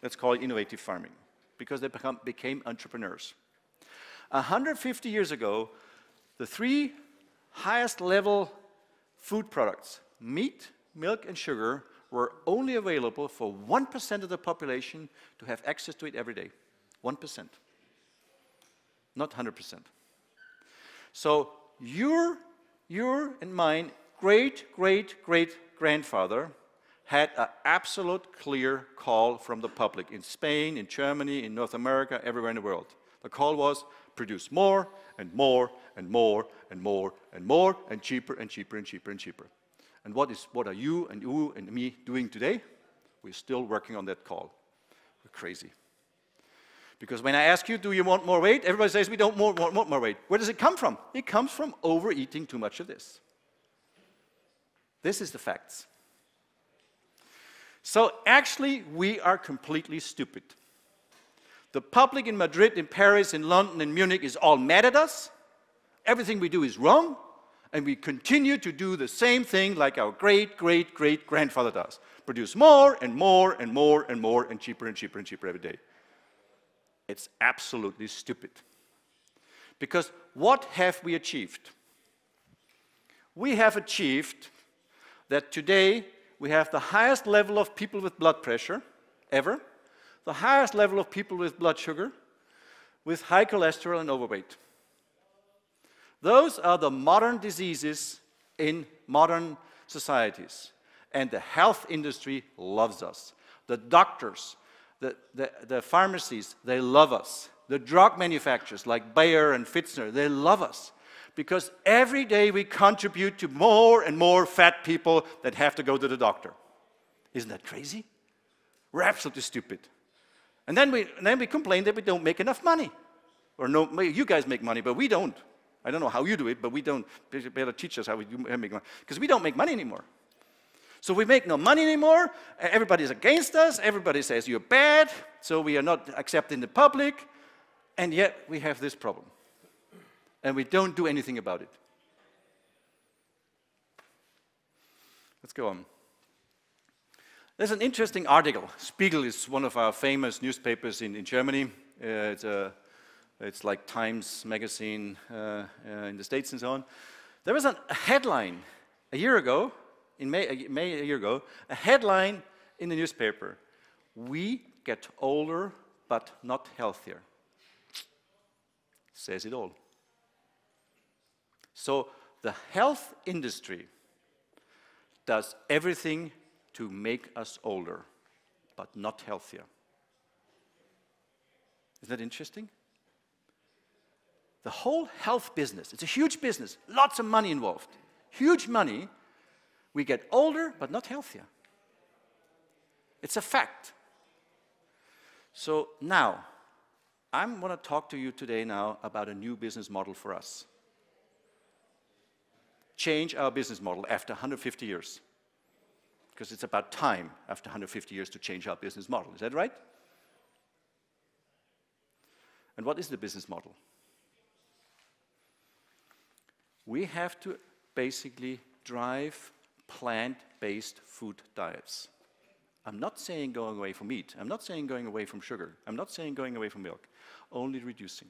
Let's call it innovative farming, because they became entrepreneurs. 150 years ago, the 3 highest level food products, meat, milk, and sugar, were only available for 1% of the population to have access to it every day. 1%. Not 100%. So your and mine great-great-great-grandfather had an absolute clear call from the public in Spain, in Germany, in North America, everywhere in the world. The call was, produce more and more and more and more and more and cheaper and cheaper and cheaper and cheaper. And what are you and me doing today? We're still working on that call. We're crazy. Because when I ask you, do you want more weight? Everybody says we don't want more weight. Where does it come from? It comes from overeating too much of this. This is the facts. So actually, we are completely stupid. The public in Madrid, in Paris, in London, in Munich is all mad at us. Everything we do is wrong. And we continue to do the same thing like our great-great-great-grandfather does. Produce more and more and more and more and cheaper and cheaper and cheaper every day. It's absolutely stupid. Because what have we achieved? We have achieved that today we have the highest level of people with blood pressure ever, the highest level of people with blood sugar, with high cholesterol and overweight. Those are the modern diseases in modern societies. And the health industry loves us. The doctors, the pharmacies, they love us. The drug manufacturers like Bayer and Pfizer, they love us. Because every day we contribute to more and more fat people that have to go to the doctor. Isn't that crazy? We're absolutely stupid. And then we complain that we don't make enough money. Or no, you guys make money, but we don't. I don't know how you do it, but we don't. You better teach us how we make money. Because we don't make money anymore. So we make no money anymore. Everybody's against us. Everybody says you're bad. So we are not accepted in the public. And yet we have this problem. And we don't do anything about it. Let's go on. There's an interesting article. Spiegel is one of our famous newspapers in Germany. It's like Times Magazine in the States and so on. There was a headline a year ago, in May a year ago, a headline in the newspaper. We get older but not healthier. Says it all. So the health industry does everything to make us older but not healthier. Isn't that interesting? The whole health business, it's a huge business, lots of money involved, huge money. We get older, but not healthier. It's a fact. So now, I'm going to talk to you today now about a new business model for us. Change our business model after 150 years. Because it's about time after 150 years to change our business model. Is that right? And what is the business model? We have to basically drive plant-based food diets. I'm not saying going away from meat. I'm not saying going away from sugar. I'm not saying going away from milk. Only reducing.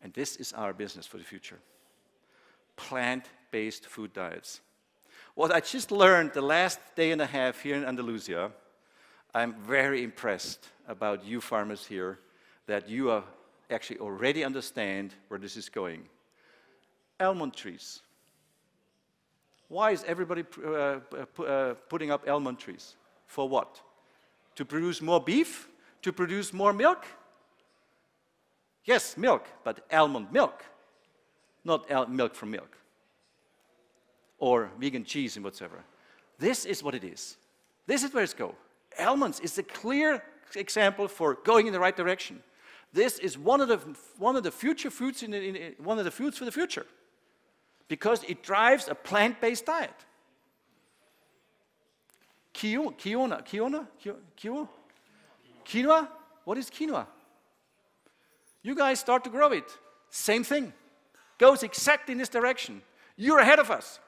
And this is our business for the future. Plant-based food diets. What I just learned the last day and a half here in Andalusia, I'm very impressed about you farmers here, that you are actually already understand where this is going. Almond trees. Why is everybody putting up almond trees? For what? To produce more beef? To produce more milk? Yes, milk, but almond milk, not milk from milk. Or vegan cheese and whatsoever. This is what it is. This is where it's go. Almonds is a clear example for going in the right direction. This is one of the future foods one of the foods for the future, because it drives a plant-based diet. Quinoa? What is quinoa? You guys start to grow it. Same thing. Goes exactly in this direction. You're ahead of us.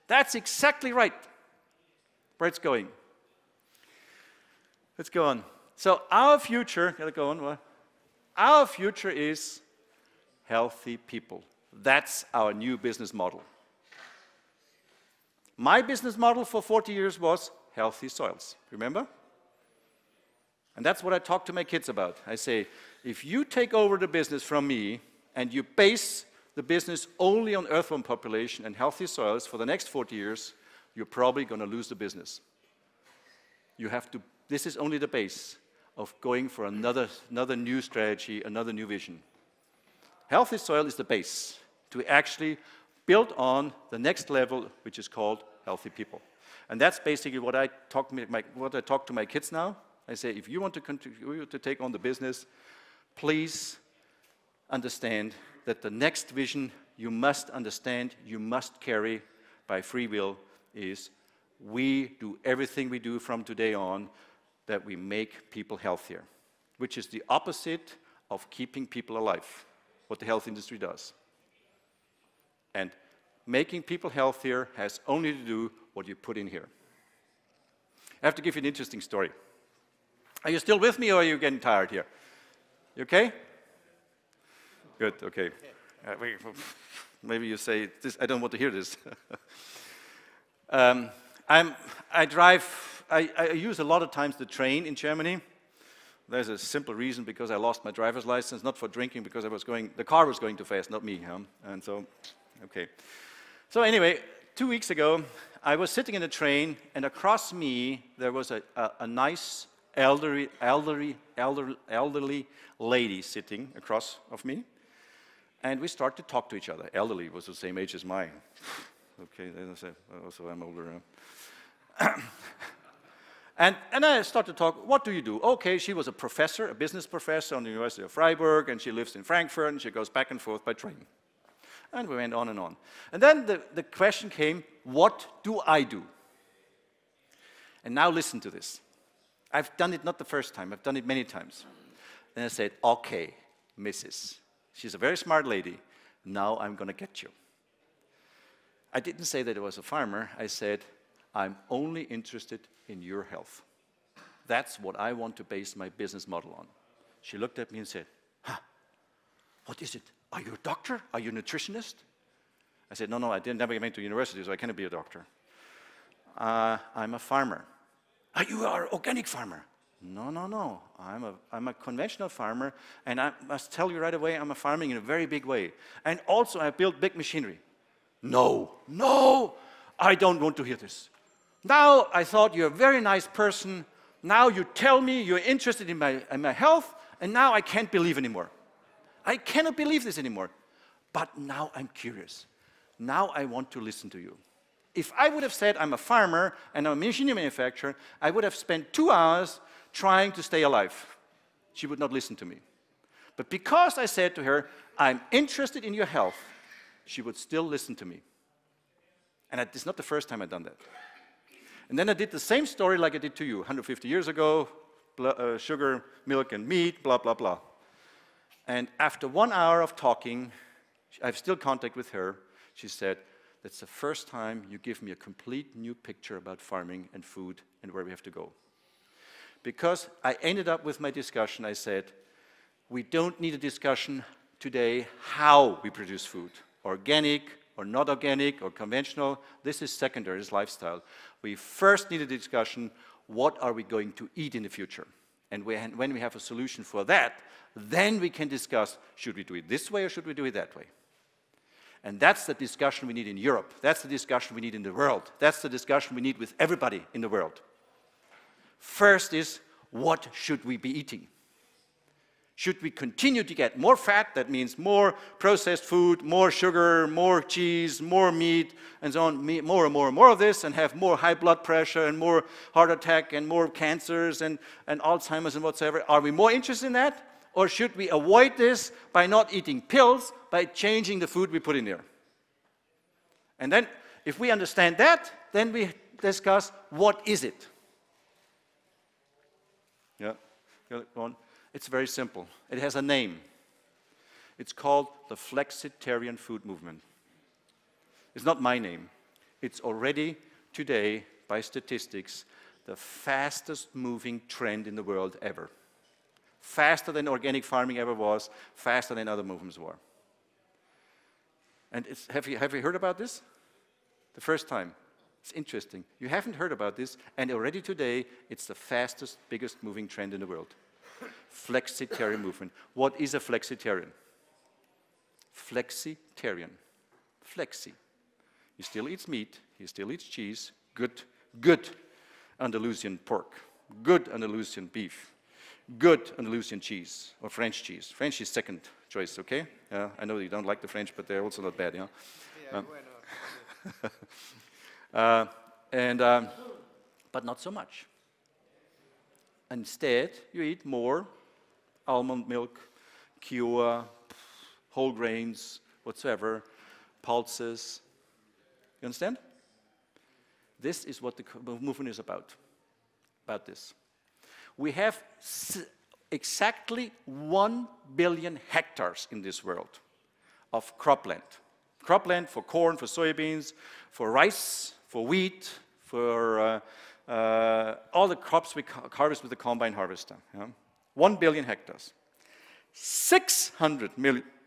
That's exactly right where it's going. Let's go on. So our future, gotta go on, what? Our future is healthy people. That's our new business model. My business model for 40 years was healthy soils, remember? And that's what I talk to my kids about. I say, if you take over the business from me and you base the business only on earthworm population and healthy soils for the next 40 years, you're probably going to lose the business. You have to, this is only the base of going for another new strategy, another new vision. Healthy soil is the base to actually build on the next level, which is called healthy people. And that's basically what I talk to my kids now. I say, if you want to continue to take on the business, please understand that the next vision you must understand, you must carry by free will is we do everything we do from today on that we make people healthier, which is the opposite of keeping people alive, what the health industry does. And making people healthier has only to do what you put in here. I have to give you an interesting story. Are you still with me, or are you getting tired here? You okay? Good, okay. Maybe you say, this, I don't want to hear this. I use a lot of times the train in Germany. There's a simple reason, because I lost my driver's license, not for drinking, because the car was going too fast, not me. Huh? And so, okay. So anyway, 2 weeks ago, I was sitting in a train, and across me, there was a nice elderly lady sitting across of me. And we started to talk to each other. Elderly was the same age as mine. Okay, then I said, also I'm older. And I started to talk, what do you do? Okay, she was a professor, a business professor on the University of Freiburg, and she lives in Frankfurt, and she goes back and forth by train. And we went on and on. And then the question came, what do I do? And now listen to this. I've done it not the first time, I've done it many times. Then I said, okay, Mrs. She's a very smart lady. Now I'm going to get you. I didn't say that I was a farmer. I said, I'm only interested in your health. That's what I want to base my business model on. She looked at me and said, huh, what is it? Are you a doctor? Are you a nutritionist? I said, no, I never went to university, so I cannot be a doctor. I'm a farmer. You are an organic farmer. No. I'm a conventional farmer, and I must tell you right away, I'm farming in a very big way. And also, I build big machinery. No, I don't want to hear this. Now, I thought you're a very nice person. Now you tell me you're interested in my health, and now I can't believe anymore. I cannot believe this anymore. But now I'm curious. Now I want to listen to you. If I would have said I'm a farmer and I'm a machinery manufacturer, I would have spent 2 hours trying to stay alive. She would not listen to me. But because I said to her, I'm interested in your health, she would still listen to me. And it's not the first time I've done that. And then I did the same story like I did to you 150 years ago, sugar, milk, and meat, blah, blah, blah. And after 1 hour of talking, I have still contact with her. She said, That's the first time you give me a complete new picture about farming and food and where we have to go. Because I ended up with my discussion, I said, we don't need a discussion today how we produce food, organic or not organic or conventional. This is secondary, this is lifestyle. We first need a discussion, what are we going to eat in the future? And when we have a solution for that, then we can discuss, should we do it this way or should we do it that way? And that's the discussion we need in Europe. That's the discussion we need in the world. That's the discussion we need with everybody in the world. First is, what should we be eating? Should we continue to get more fat? That means more processed food, more sugar, more cheese, more meat, and so on, more and more and more of this, and have more high blood pressure and more heart attack and more cancers and Alzheimer's and whatsoever. Are we more interested in that? Or should we avoid this by not eating pills, by changing the food we put in there? And then, if we understand that, then we discuss, what is it? Yeah, go on. It's very simple. It has a name. It's called the Flexitarian food movement. It's not my name. It's already today, by statistics, the fastest moving trend in the world ever. Faster than organic farming ever was, faster than other movements were. And have you heard about this? The first time. It's interesting. You haven't heard about this, and already today, it's the fastest, biggest moving trend in the world. Flexitarian movement. What is a flexitarian? Flexitarian. Flexi. He still eats meat, he still eats cheese, good Andalusian pork, good Andalusian beef, good Andalusian cheese, or French cheese. French is second choice, okay? I know you don't like the French, but they're also not bad, yeah? But not so much. Instead, you eat more almond milk, Quinoa, whole grains, whatsoever, pulses. You understand? This is what the movement is about this. We have exactly 1 billion hectares in this world of cropland. Cropland for corn, for soybeans, for rice, for wheat, for all the crops we harvest with the combine harvester. Yeah? 1 billion hectares. 600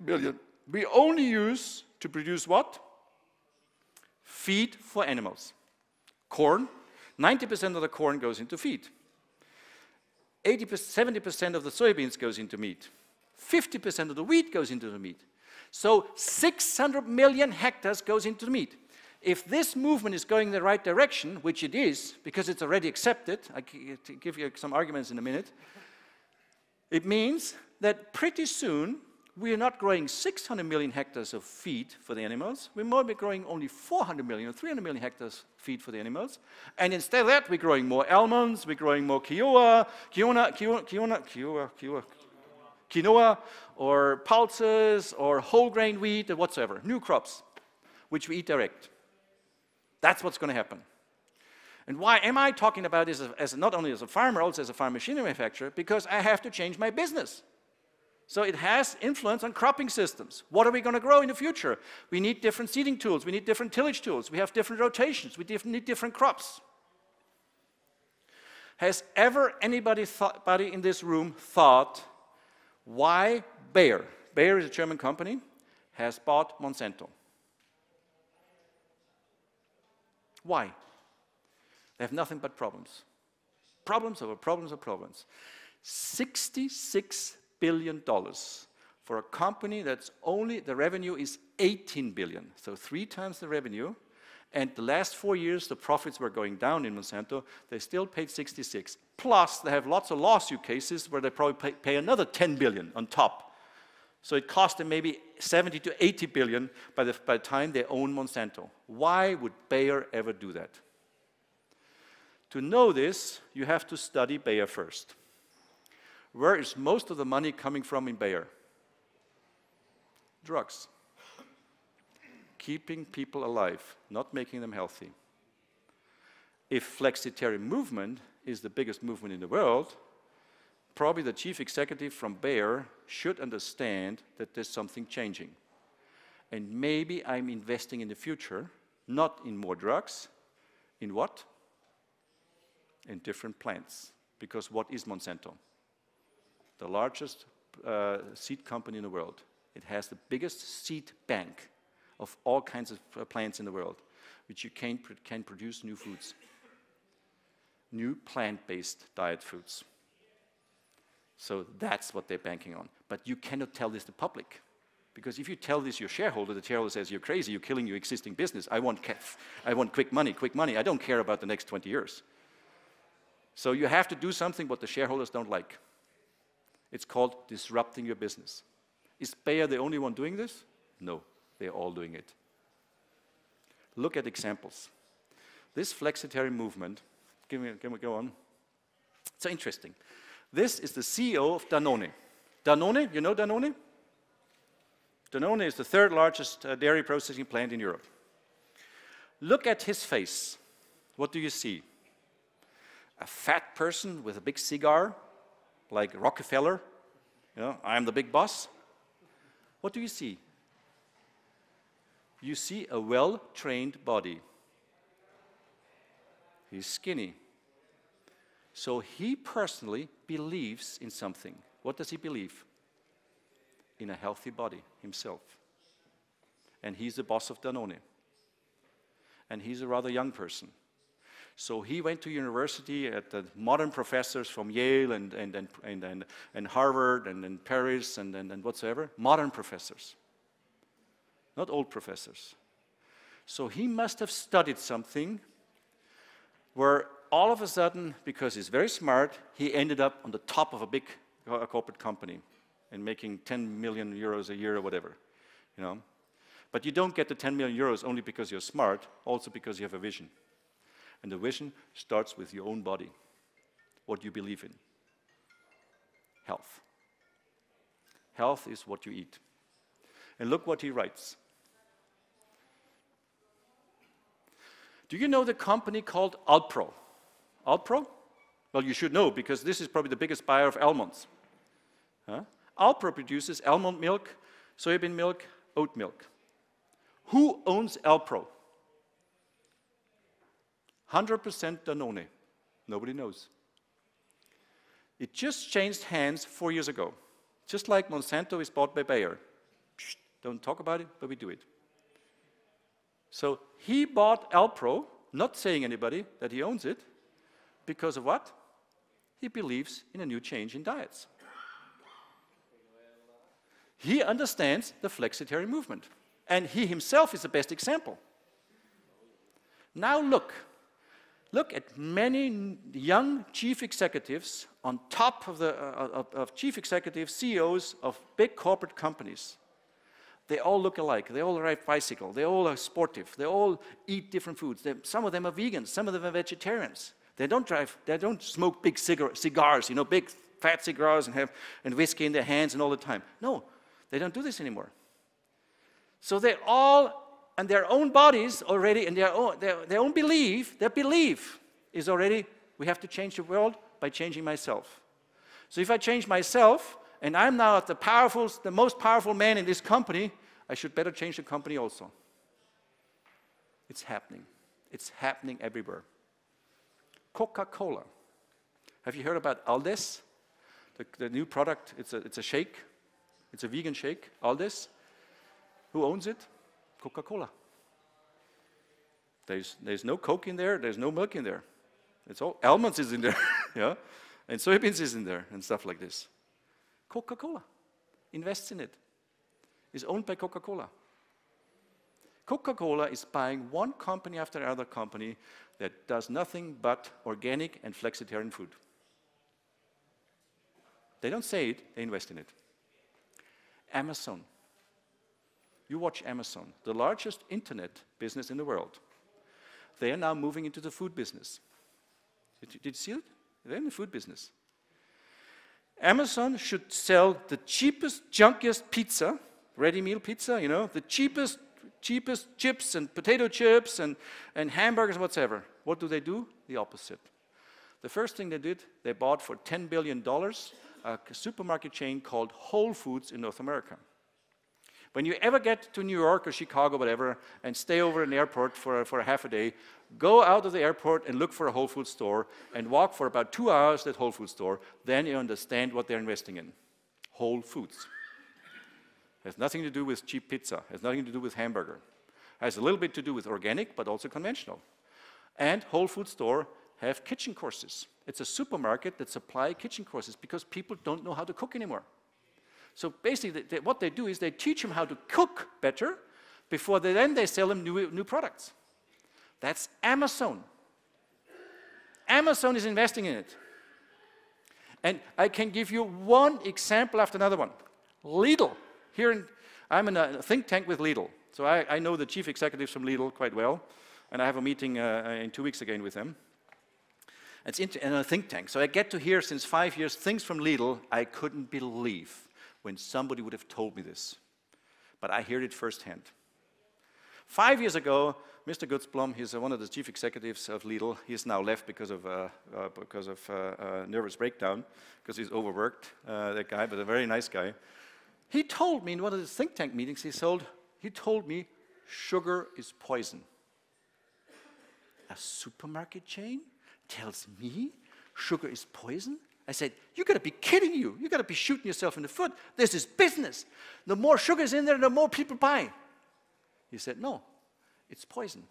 billion we only use to produce what? Feed for animals. Corn, 90% of the corn goes into feed. 70% of the soybeans goes into meat. 50% of the wheat goes into the meat. So 600 million hectares goes into the meat. If this movement is going in the right direction, which it is, because it's already accepted, I'll give you some arguments in a minute, it means that pretty soon we are not growing 600 million hectares of feed for the animals. We might be growing only 400 million or 300 million hectares feed for the animals. And instead of that, we're growing more almonds, we're growing more quinoa, or pulses, or whole grain wheat, or whatsoever. New crops, which we eat direct. That's what's going to happen. And why am I talking about this as not only as a farmer, also as a farm machinery manufacturer? Because I have to change my business. So it has influence on cropping systems. What are we going to grow in the future? We need different seeding tools. We need different tillage tools. We have different rotations. We need different crops. Has ever anybody in this room thought why Bayer is a German company, has bought Monsanto? Why? They have nothing but problems. Problems over problems over problems. $66 billion for a company that's only, the revenue is 18 billion, so 3 times the revenue, and the last 4 years the profits were going down in Monsanto, they still paid 66. Plus they have lots of lawsuit cases where they probably pay another 10 billion on top. So it cost them maybe 70 to 80 billion by the time they own Monsanto. Why would Bayer ever do that? To know this, you have to study Bayer first. Where is most of the money coming from in Bayer? Drugs. Keeping people alive, not making them healthy. If Flexitarian movement is the biggest movement in the world, probably the chief executive from Bayer should understand that there's something changing. And maybe I'm investing in the future Not in more drugs. In what? In different plants. Because what is Monsanto? The largest seed company in the world. It has the biggest seed bank of all kinds of plants in the world, which you can produce new foods. New plant-based diet foods. So that's what they're banking on. But you cannot tell this to the public. Because if you tell this your shareholder, the shareholder says, you're crazy, you're killing your existing business. I want quick money, quick money. I don't care about the next 20 years. So you have to do something what the shareholders don't like. It's called disrupting your business. Is Bayer the only one doing this? No, they're all doing it. Look at examples. This Flexitarian movement, can we go on? So interesting. This is the CEO of Danone. Danone, you know Danone? Danone is the third largest dairy processing plant in Europe. Look at his face. What do you see? A fat person with a big cigar, like Rockefeller. You know, I'm the big boss. What do you see? You see a well-trained body. He's skinny. So he personally believes in something. What does he believe? In a healthy body himself. And he's the boss of Danone. And he's a rather young person. So he went to university at the modern professors from Yale and Harvard and Paris and whatsoever. Modern professors. Not old professors. So he must have studied something where all of a sudden, because he's very smart, he ended up on the top of a big corporate company and making 10 million euros a year or whatever, you know. But you don't get the 10 million euros only because you're smart, also because you have a vision. And the vision starts with your own body, what you believe in. Health. Health is what you eat. And look what he writes. Do you know the company called Alpro? Alpro? Well, you should know, because this is probably the biggest buyer of almonds. Huh? Alpro produces almond milk, soybean milk, oat milk. Who owns Alpro? 100% Danone. Nobody knows. It just changed hands 4 years ago. Just like Monsanto is bought by Bayer. Psst, don't talk about it, but we do it. So he bought Alpro, not saying anybody that he owns it, because of what? He believes in a new change in diets. He understands the Flexitarian movement. And he himself is the best example. Now look at many young chief executives on top of of chief executives, CEOs of big corporate companies. They all look alike. They all ride bicycle. They all are sportive. They all eat different foods. Some of them are vegans. Some of them are vegetarians. They don't smoke big cigars, you know, big fat cigars and whiskey in their hands and all the time. No, they don't do this anymore. So they all, and their own bodies already, and their own belief, their belief is already, we have to change the world by changing myself. So if I change myself, and I'm now the most powerful man in this company, I should better change the company also. It's happening. It's happening everywhere. Coca-Cola. Have you heard about Aldes? The new product, it's a shake. It's a vegan shake, Aldes. Who owns it? Coca-Cola. There's no Coke in there, there's no milk in there. It's all, almonds is in there, yeah? And soybeans is in there, and stuff like this. Coca-Cola invests in it. It's owned by Coca-Cola. Coca-Cola is buying one company after another company that does nothing but organic and flexitarian food. They don't say it, they invest in it. Amazon. You watch Amazon, the largest internet business in the world. They are now moving into the food business. Did you see it? They're in the food business. Amazon should sell the cheapest, junkiest pizza, ready meal pizza, you know, the cheapest chips and potato chips and hamburgers, whatever. What do? The opposite. The first thing they did, they bought for $10 billion a supermarket chain called Whole Foods in North America. When you ever get to New York or Chicago, whatever, and stay over in the airport for a half a day, go out of the airport and look for a Whole Foods store and walk for about 2 hours at that Whole Foods store. Then you understand what they're investing in. Whole Foods. Has nothing to do with cheap pizza. Has nothing to do with hamburger. Has a little bit to do with organic, but also conventional. And Whole Foods store have kitchen courses. It's a supermarket that supply kitchen courses because people don't know how to cook anymore. So basically, what they do is they teach them how to cook better before they sell them new products. That's Amazon. Amazon is investing in it. And I can give you one example after another one. Lidl. I'm in a think tank with Lidl. So I know the chief executives from Lidl quite well. And I have a meeting in 2 weeks again with them. It's in a think tank. So I get to hear since 5 years things from Lidl I couldn't believe when somebody would have told me this. But I heard it firsthand. 5 years ago, Mr. Gutzblom, he's one of the chief executives of Lidl. He's now left because of nervous breakdown, because he's overworked, that guy, but a very nice guy. He told me in one of the think tank meetings he told me, sugar is poison. A supermarket chain tells me sugar is poison? I said, you gotta be kidding you. You gotta be shooting yourself in the foot. This is business. The more sugar is in there, the more people buy. He said, no, it's poison.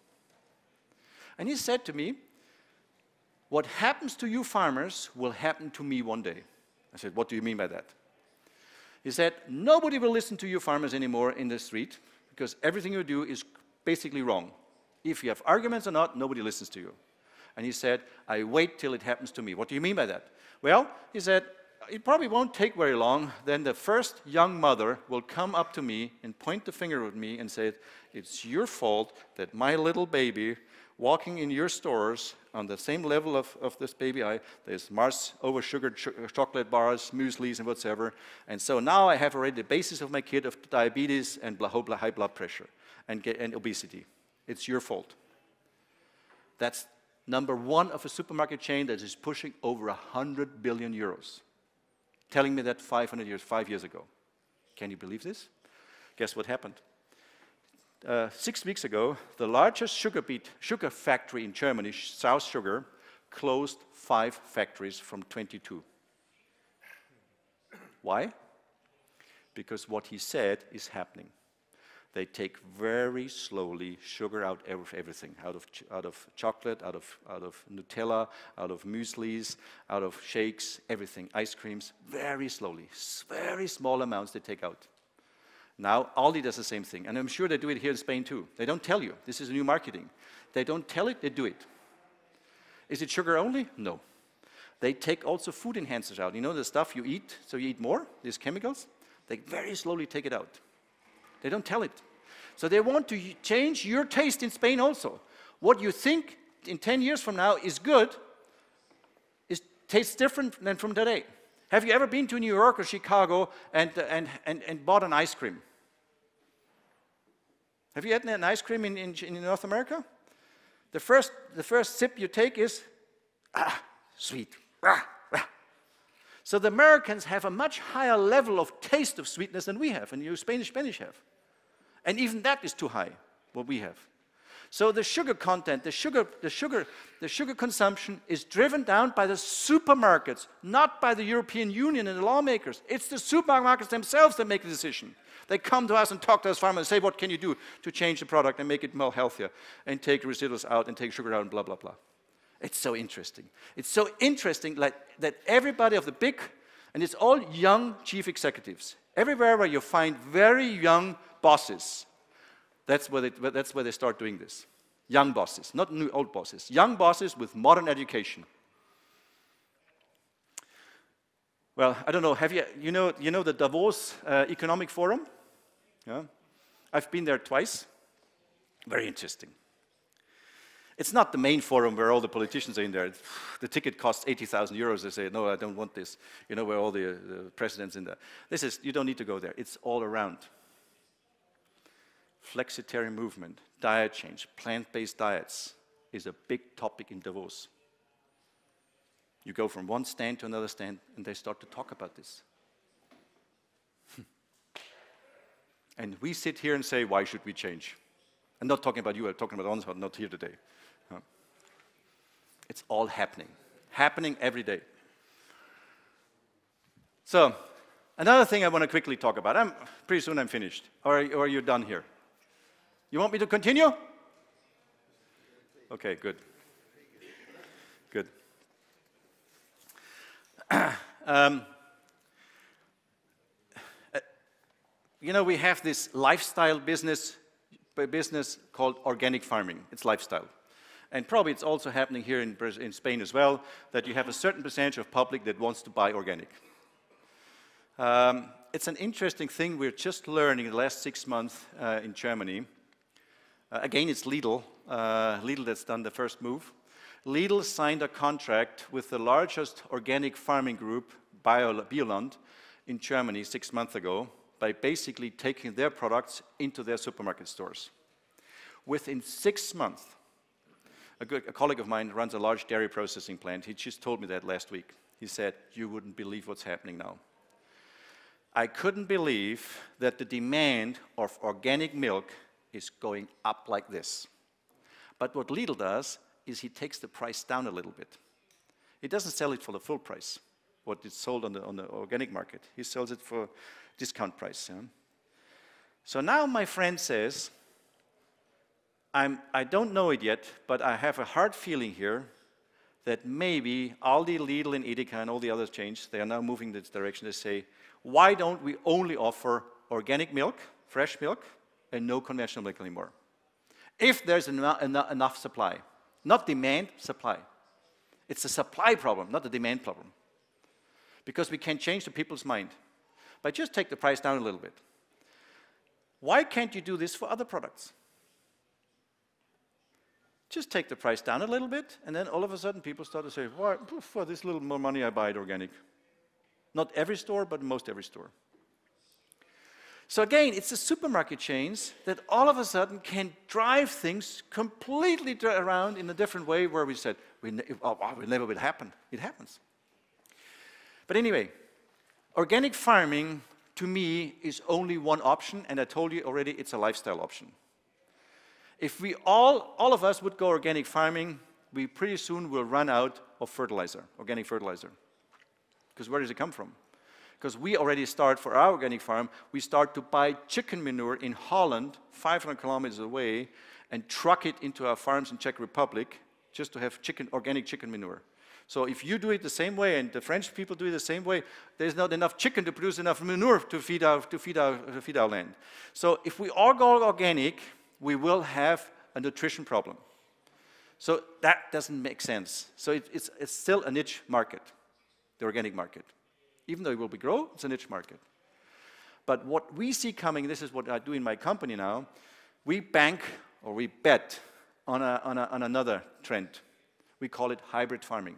And he said to me, what happens to you farmers will happen to me one day. I said, what do you mean by that? He said, nobody will listen to you farmers anymore in the street because everything you do is basically wrong. If you have arguments or not, nobody listens to you. And he said, I wait till it happens to me. What do you mean by that? Well, he said, it probably won't take very long. Then the first young mother will come up to me and point the finger at me and say, it's your fault that my little baby walking in your stores on the same level of this baby, there's Mars over-sugared chocolate bars, mueslis, and whatsoever. And so now I have already the basis of my kid of diabetes and high blood pressure and obesity. It's your fault. That's number one of a supermarket chain that is pushing over 100 billion euros. Telling me that 5 years ago. Can you believe this? Guess what happened? 6 weeks ago, the largest sugar factory in Germany, South Sugar, closed 5 factories from 22. Why? Because what he said is happening. They take very slowly sugar out of everything, out of chocolate, out of Nutella, out of mueslis, out of shakes, everything, ice creams, very slowly, very small amounts they take out. Now, Aldi does the same thing, and I'm sure they do it here in Spain too. They don't tell you. This is new marketing. They don't tell it, they do it. Is it sugar only? No. They take also food enhancers out. You know the stuff you eat, so you eat more, these chemicals? They very slowly take it out. They don't tell it. So they want to change your taste in Spain also. What you think in 10 years from now is good tastes different than from today. Have you ever been to New York or Chicago and bought an ice cream? Have you had an ice cream in North America? The first sip you take is, sweet. So the Americans have a much higher level of taste of sweetness than we have, and you Spanish have. And even that is too high, what we have. So the sugar content, the sugar consumption is driven down by the supermarkets, not by the European Union and the lawmakers. It's the supermarkets themselves that make the decision. They come to us and talk to us farmers and say, what can you do to change the product and make it more healthier and take residuals out and take sugar out and blah, blah, blah. It's so interesting. It's so interesting that everybody of the big, and it's all young chief executives. Everywhere where you find very young bosses, that's where they start doing this. Young bosses, not new old bosses. Young bosses with modern education. Well, I don't know. Have you know the Davos Economic Forum? Yeah, I've been there twice. Very interesting. It's not the main forum where all the politicians are in there. The ticket costs 80,000 euros. They say, no, I don't want this. You know, where all the presidents in there. You don't need to go there. It's all around. Flexitarian movement, diet change, plant-based diets is a big topic in Davos. You go from one stand to another stand, and they start to talk about this. And we sit here and say, why should we change? I'm not talking about you, I'm talking about ones who are not here today. It's all happening every day. So, another thing I want to quickly talk about. Pretty soon I'm finished. Or are you done here? You want me to continue? Okay, good. Good. You know, we have this lifestyle business called organic farming. It's lifestyle. And probably it's also happening here in Spain as well, that you have a certain percentage of public that wants to buy organic. It's an interesting thing we're just learning in the last 6 months in Germany. Again, it's Lidl. Lidl that's done the first move. Lidl signed a contract with the largest organic farming group, Bioland, in Germany 6 months ago, by basically taking their products into their supermarket stores. Within 6 months, a colleague of mine runs a large dairy processing plant. He just told me that last week. He said, you wouldn't believe what's happening now. I couldn't believe that the demand of organic milk is going up like this. But what Lidl does is he takes the price down a little bit. He doesn't sell it for the full price, what it's sold on the organic market. He sells it for discount price. Yeah? So now my friend says, I don't know it yet, but I have a hard feeling here that maybe Aldi, Lidl, and Edeka and all the other chains, they are now moving in this direction. They say, why don't we only offer organic milk, fresh milk, and no conventional milk anymore? If there's enough supply. Not demand, supply. It's a supply problem, not a demand problem. Because we can change the people's mind. But just take the price down a little bit. Why can't you do this for other products? Just take the price down a little bit, and then all of a sudden people start to say, well, for this little more money I buy it organic. Not every store, but most every store. So again, it's the supermarket chains that all of a sudden can drive things completely around in a different way where we said, it never will happen. It happens. But anyway, organic farming, to me, is only one option, and I told you already, it's a lifestyle option. If we all of us would go organic farming, we pretty soon will run out of fertilizer, organic fertilizer. Because where does it come from? Because we already start, for our organic farm, we start to buy chicken manure in Holland, 500 kilometers away, and truck it into our farms in Czech Republic, just to have organic chicken manure. So if you do it the same way, and the French people do it the same way, there's not enough chicken to produce enough manure to feed our land. So if we all go organic, we will have a nutrition problem. So that doesn't make sense. So it's still a niche market, the organic market. Even though it will grow, it's a niche market. But what we see coming, this is what I do in my company now, we bank or we bet on another trend. We call it hybrid farming.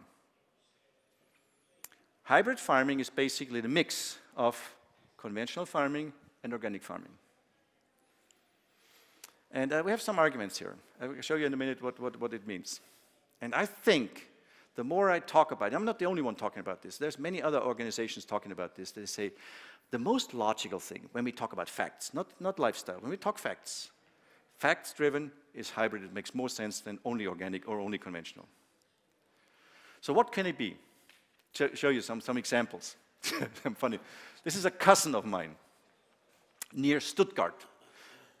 Hybrid farming is basically the mix of conventional farming and organic farming. And we have some arguments here. I will show you in a minute what it means. And I think the more I talk about it, I'm not the only one talking about this. There's many other organizations talking about this. They say the most logical thing when we talk about facts, not lifestyle, when we talk facts, facts-driven is hybrid. It makes more sense than only organic or only conventional. So what can it be? Show you some examples. Funny. This is a cousin of mine near Stuttgart.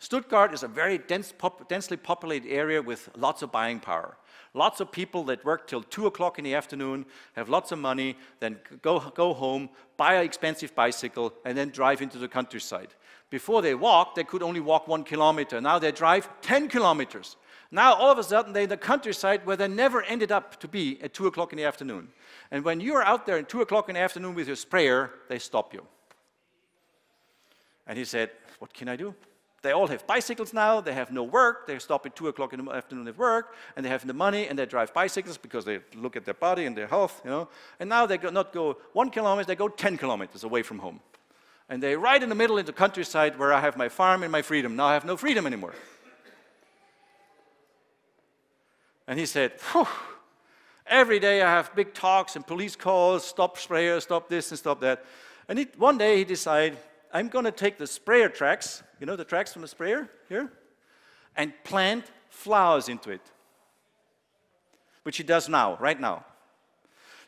Stuttgart is a very densely populated area with lots of buying power. Lots of people that work till 2 o'clock in the afternoon, have lots of money, then go home, buy an expensive bicycle, and then drive into the countryside. Before they walked, they could only walk 1 kilometer. Now they drive 10 kilometers. Now all of a sudden they're in the countryside where they never ended up to be at 2 o'clock in the afternoon. And when you're out there at 2 o'clock in the afternoon with your sprayer, they stop you. And he said, what can I do? They all have bicycles now, they have no work, they stop at 2 o'clock in the afternoon at work, and they have the money, and they drive bicycles because they look at their body and their health, you know. And now they not go 1 kilometer, they go 10 kilometers away from home. And they ride in the middle in the countryside where I have my farm and my freedom. Now I have no freedom anymore. And he said, phew, every day I have big talks and police calls, stop sprayer, stop this and stop that. And one day he decided, I'm going to take the sprayer tracks, you know the tracks from the sprayer here, and plant flowers into it, which he does now, right now.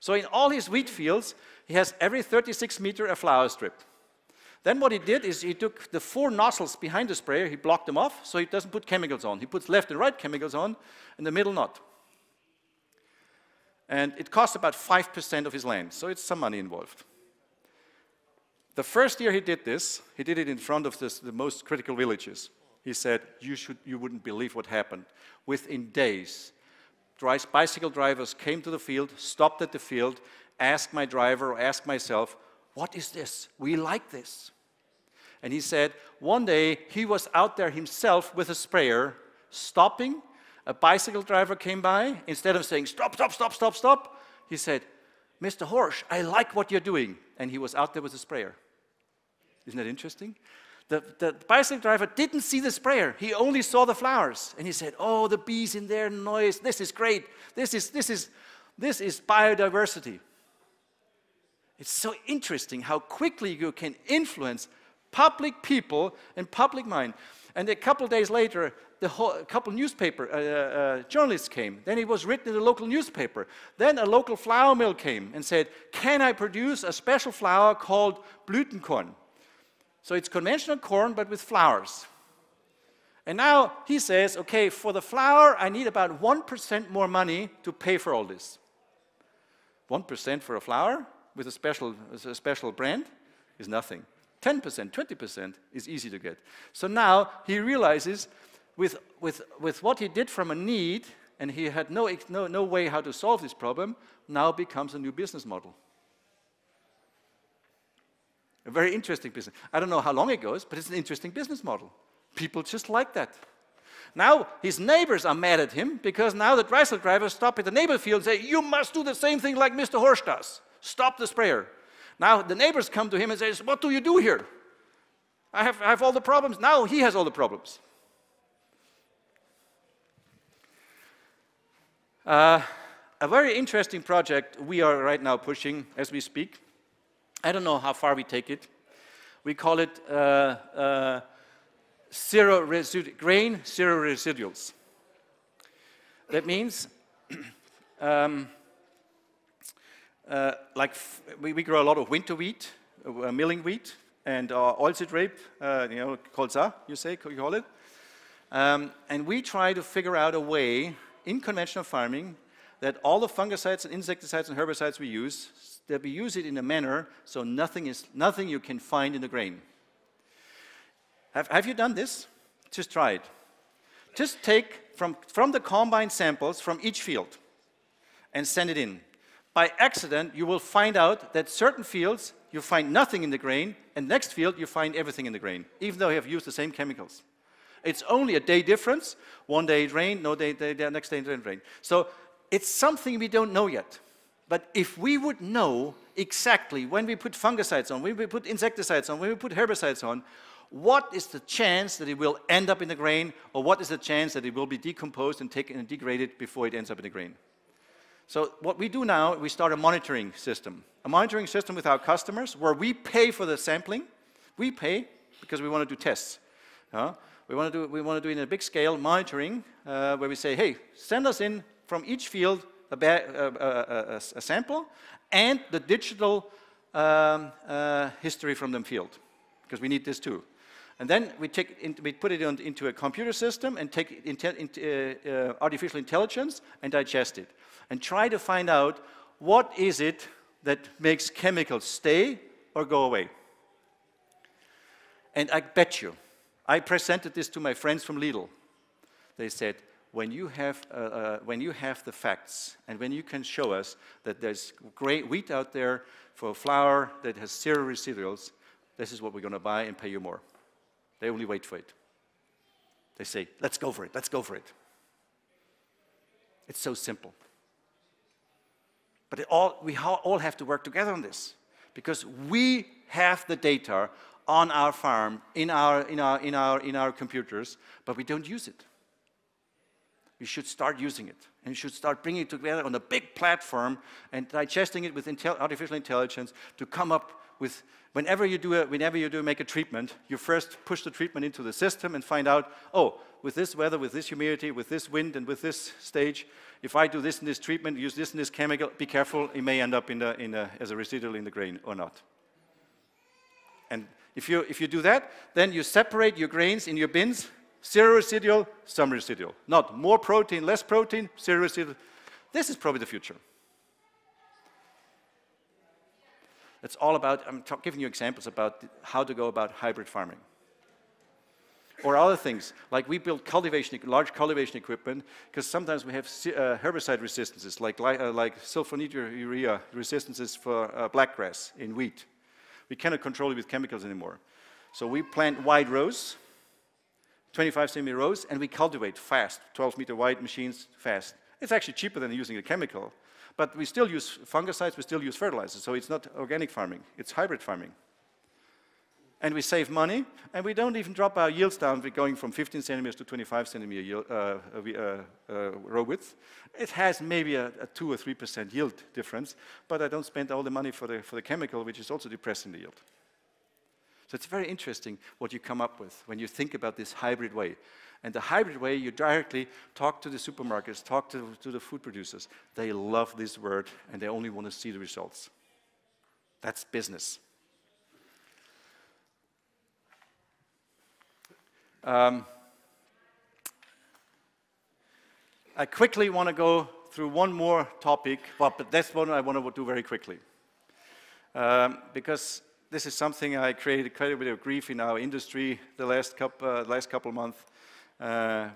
So in all his wheat fields, he has every 36 meter a flower strip. Then what he did is he took the 4 nozzles behind the sprayer, he blocked them off, so he doesn't put chemicals on. He puts left and right chemicals on, and the middle not. And it costs about 5% of his land, so it's some money involved. The first year he did this, he did it in front of the most critical villages. He said, you wouldn't believe what happened. Within days, bicycle drivers came to the field, stopped at the field, asked my driver or asked myself, what is this? We like this. And he said, one day he was out there himself with a sprayer, stopping. A bicycle driver came by. Instead of saying, stop, stop, stop, stop, stop, he said, Mr. HORSCH, I like what you're doing. And he was out there with a sprayer. Isn't that interesting? The bicycle driver didn't see the sprayer. He only saw the flowers. And he said, oh, the bees in there, noise, this is great. This is biodiversity. It's so interesting how quickly you can influence public people and public mind. And a couple of days later, a couple newspaper journalists came. Then it was written in the local newspaper. Then a local flour mill came and said, can I produce a special flour called Blütenkorn? So it's conventional corn, but with flowers. And now he says, okay, for the flour, I need about 1% more money to pay for all this. 1% for a flour with a special brand is nothing. 10%, 20% is easy to get. So now he realizes with what he did from a need, and he had no way how to solve this problem, now becomes a new business model. A very interesting business. I don't know how long it goes, but it's an interesting business model. People just like that. Now his neighbors are mad at him because now the bicycle drivers stop at the neighbor field and say, you must do the same thing like Mr. HORSCH does. Stop the sprayer. Now the neighbors come to him and say, what do you do here? I have all the problems. Now he has all the problems. A very interesting project we are right now pushing as we speak. I don't know how far we take it. We call it grain zero residuals. That means we grow a lot of winter wheat, milling wheat, and oilseed rape, colza, you call it. And we try to figure out a way in conventional farming that all the fungicides and insecticides and herbicides we use, that we use it in a manner so nothing you can find in the grain. Have you done this? Just try it. Just take from the combine samples from each field and send it in. By accident, you will find out that certain fields you find nothing in the grain, and next field you find everything in the grain, even though you have used the same chemicals. It's only a day difference. One day it rained, next day it didn't rain. So it's something we don't know yet. But if we would know exactly when we put fungicides on, when we put insecticides on, when we put herbicides on, what is the chance that it will end up in the grain, or what is the chance that it will be decomposed and taken and degraded before it ends up in the grain? So what we do now, we start a monitoring system with our customers where we pay for the sampling. We pay because we want to do tests. We want to do in a big scale monitoring where we say, hey, send us in from each field a sample and the digital history from the field, because we need this too. And then we put it into a computer system and take artificial intelligence and digest it. And try to find out what is it that makes chemicals stay or go away. And I bet you, I presented this to my friends from Lidl. They said, when you have the facts and when you can show us that there's great wheat out there for flour that has zero residuals, this is what we're going to buy and pay you more. They only wait for it. They say, let's go for it, let's go for it. It's so simple. But we all have to work together on this, because we have the data on our farm, in our computers, but we don't use it. you should start using it. And you should start bringing it together on a big platform and digesting it with artificial intelligence to come up with, whenever you make a treatment, you first push the treatment into the system and find out, oh, with this weather, with this humidity, with this wind, and with this stage, if I do this in this treatment, use this in this chemical, be careful, it may end up as a residual in the grain or not. And if you do that, then you separate your grains in your bins, zero residual, some residual. Not more protein, less protein, zero residual. This is probably the future. It's all about, I'm giving you examples about how to go about hybrid farming. Or other things, like we build large cultivation equipment, because sometimes we have herbicide resistances, like sulfonylurea resistances for blackgrass in wheat. We cannot control it with chemicals anymore. So we plant wide rows, 25 centimeter rows, and we cultivate fast, 12-meter wide machines fast. It's actually cheaper than using a chemical, but we still use fungicides, we still use fertilizers, so it's not organic farming, it's hybrid farming. And we save money, and we don't even drop our yields down. We're going from 15 centimeters to 25 centimeter yield, row width. It has maybe a 2 or 3% yield difference, but I don't spend all the money for the chemical, which is also depressing the yield. So it's very interesting what you come up with when you think about this hybrid way. And the hybrid way, you directly talk to the supermarkets, talk to the food producers. They love this word, and they only want to see the results. That's business. I quickly want to go through one more topic, but that's one I want to do very quickly. Because this is something I created quite a bit of grief in our industry the last couple of months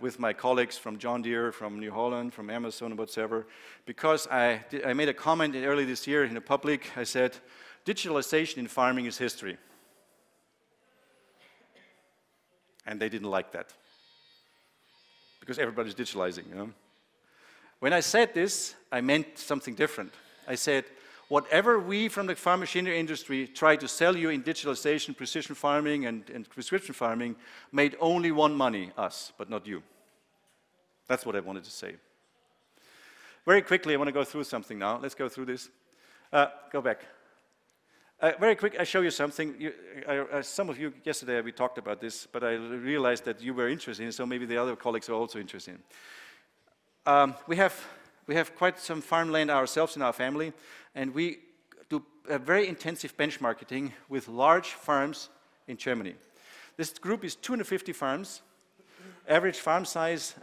with my colleagues from John Deere, from New Holland, from Amazon, and whatsoever. Because I made a comment early this year in the public. I said, digitalization in farming is history. And they didn't like that, because everybody's digitalizing, you know. When I said this, I meant something different. I said, whatever we from the farm machinery industry try to sell you in digitalization, precision farming, and prescription farming, made only one money, us, but not you. That's what I wanted to say. Very quickly, I want to go through something now. Let's go through this. Go back. Very quick, I show you something. Some of you, yesterday we talked about this, but I realized that you were interested in it, so maybe the other colleagues are also interested in it. We have quite some farmland ourselves in our family, and we do a very intensive benchmarking with large farms in Germany. This group is 250 farms, average farm size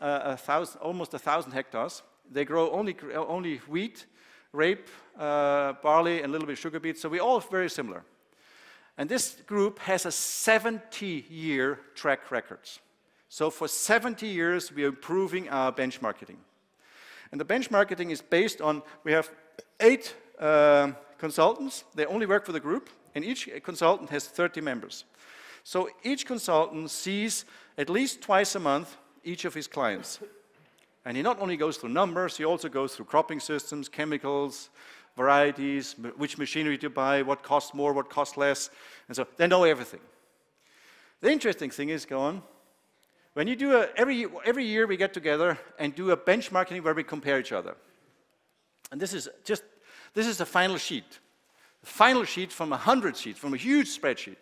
almost 1,000 hectares. They grow only wheat, rape, barley, and a little bit of sugar beets, so we're all very similar. And this group has a 70-year track record. So for 70 years, we are improving our benchmarking. And the benchmarking is based on, we have 8 consultants. They only work for the group, and each consultant has 30 members. So each consultant sees at least twice a month each of his clients. And he not only goes through numbers, he also goes through cropping systems, chemicals, varieties, which machinery to buy, what costs more, what costs less, and so they know everything. The interesting thing is, when you do every year we get together and do a benchmarking where we compare each other. And this is the final sheet. The final sheet from 100 sheets, from a huge spreadsheet.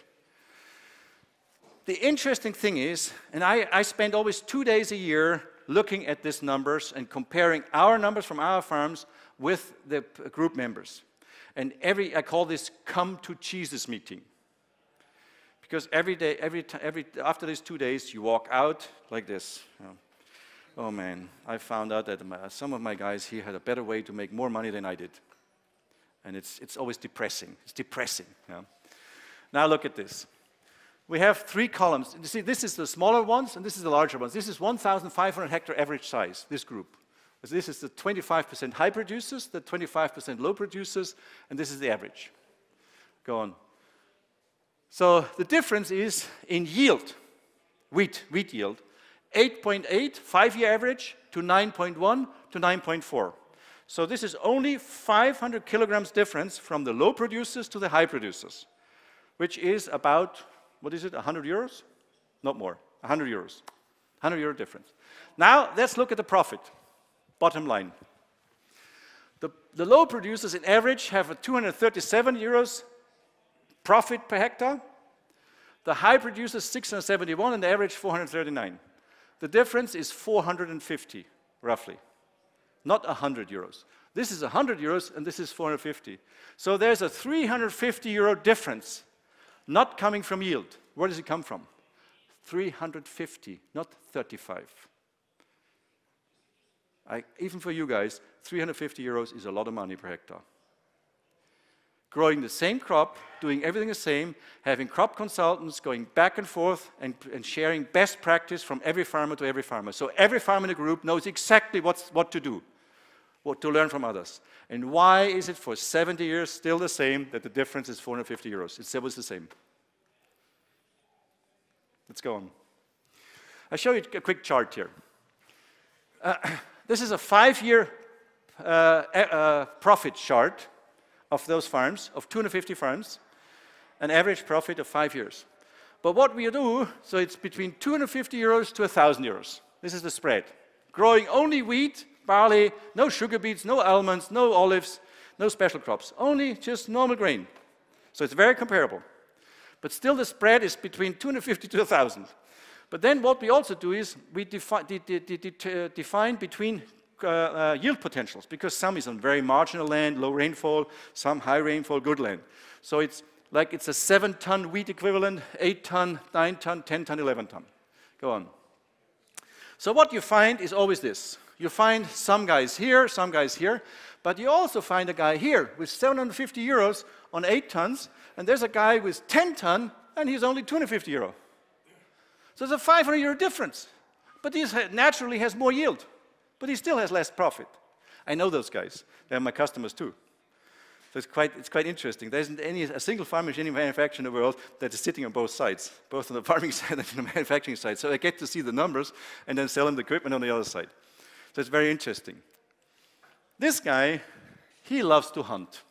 The interesting thing is, and I spend always 2 days a year looking at these numbers and comparing our numbers from our farms with the group members. And I call this come to Jesus meeting. Because every day, after these 2 days, you walk out like this. Oh man, I found out that some of my guys here had a better way to make more money than I did. And it's always depressing. It's depressing. Yeah. Now look at this. We have 3 columns. You see, this is the smaller ones, and this is the larger ones. This is 1,500 hectare average size, this group. This is the 25% high producers, the 25% low producers, and this is the average. Go on. So the difference is in yield, wheat yield, 8.8, 5-year average, to 9.1 to 9.4. So this is only 500 kilograms difference from the low producers to the high producers, which is about, what is it, 100 euros? Not more, 100 euros. €100 difference. Now, let's look at the profit, bottom line. The low producers, in average, have a 237 euros profit per hectare. The high producers, 671, and the average, 439. The difference is 450, roughly, not 100 euros. This is 100 euros, and this is 450. So there's a 350 euro difference, not coming from yield. Where does it come from? 350, not 35. Even for you guys, 350 euros is a lot of money per hectare. Growing the same crop, doing everything the same, having crop consultants going back and forth and sharing best practice from every farmer to every farmer. So every farmer in the group knows exactly what to do, what to learn from others. And why is it for 70 years still the same that the difference is 450 euros? It's always the same. Let's go on. I'll show you a quick chart here. This is a 5-year profit chart of those farms, of 250 farms, an average profit of 5 years. But what we do, so it's between 250 euros to 1,000 euros. This is the spread. Growing only wheat, barley, no sugar beets, no almonds, no olives, no special crops, only just normal grain. So it's very comparable. But still the spread is between 250 to 1,000. But then what we also do is we define between yield potentials, because some is on very marginal land, low rainfall, some high rainfall, good land. So it's like it's a 7-ton wheat equivalent, 8-ton, 9-ton, 10-ton, 11-ton. Go on. So what you find is always this. You find some guys here, but you also find a guy here with 750 euros on 8 tons, and there's a guy with 10 ton, and he's only 250 euro. So there's a 500 euro difference. But he naturally has more yield, but he still has less profit. I know those guys. They're my customers too. So it's quite interesting. There isn't a single farm machinery manufacturer in the world that is sitting on both sides, both on the farming side and the manufacturing side. So I get to see the numbers and then sell them the equipment on the other side. So it's very interesting. This guy, he loves to hunt.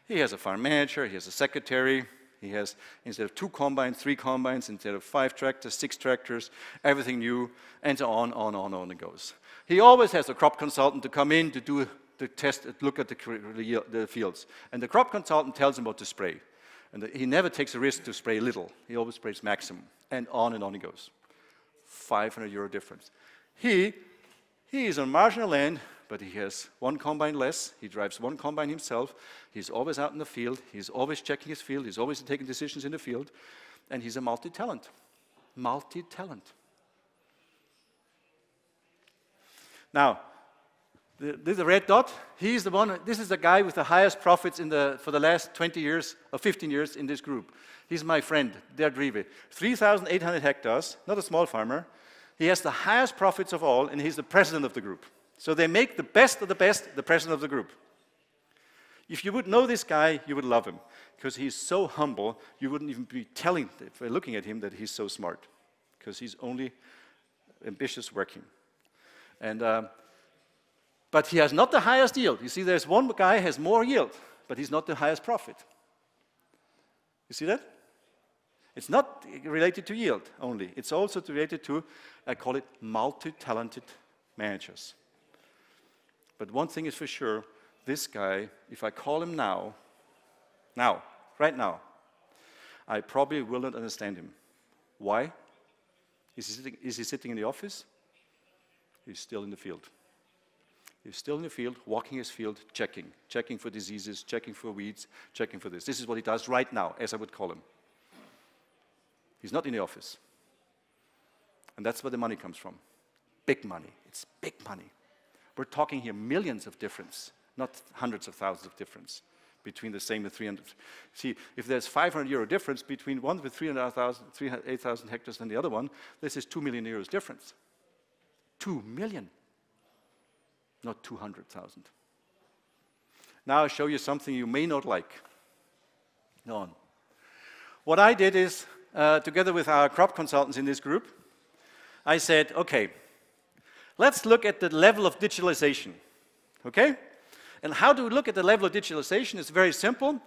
He has a farm manager, he has a secretary, he has, instead of 2 combines, 3 combines, instead of 5 tractors, 6 tractors, everything new, and so on it goes. He always has a crop consultant to come in to test, look at the fields. And the crop consultant tells him what to spray. And he never takes a risk to spray little. He always sprays maximum. And on it goes. 500 euro difference. He is on marginal land, but he has 1 combine less. He drives 1 combine himself. He's always out in the field. He's always checking his field. He's always taking decisions in the field. And he's a multi-talent. Multi-talent. Now, the red dot, he's the one, this is the guy with the highest profits for the last 20 years or 15 years in this group. He's my friend, Dirk Rieve. 3,800 hectares, not a small farmer. He has the highest profits of all, and he's the president of the group. So they make the best of the best the president of the group. If you would know this guy, you would love him, because he's so humble, you wouldn't even be telling, if you're looking at him, that he's so smart, because he's only ambitious working. And, but he has not the highest yield. You see, there's one guy has more yield, but he's not the highest profit. You see that? It's not related to yield only. It's also related to, I call it, multi-talented managers. But one thing is for sure, this guy, if I call him now, right now, I probably will not understand him. Why? Is he sitting in the office? He's still in the field. He's still in the field, walking his field, checking for diseases, checking for weeds, checking for this. This is what he does right now, as I would call him. He's not in the office. And that's where the money comes from. Big money. It's big money. We're talking here millions of difference, not hundreds of thousands of difference between the same and 300. See, if there's 500 euro difference between one with 8,000 hectares and the other one, this is 2 million euros difference. 2 million, not 200,000. Now I'll show you something you may not like. Go on. What I did is, together with our crop consultants in this group, I said, okay, let's look at the level of digitalization, okay? And how do we look at the level of digitalization? It's very simple.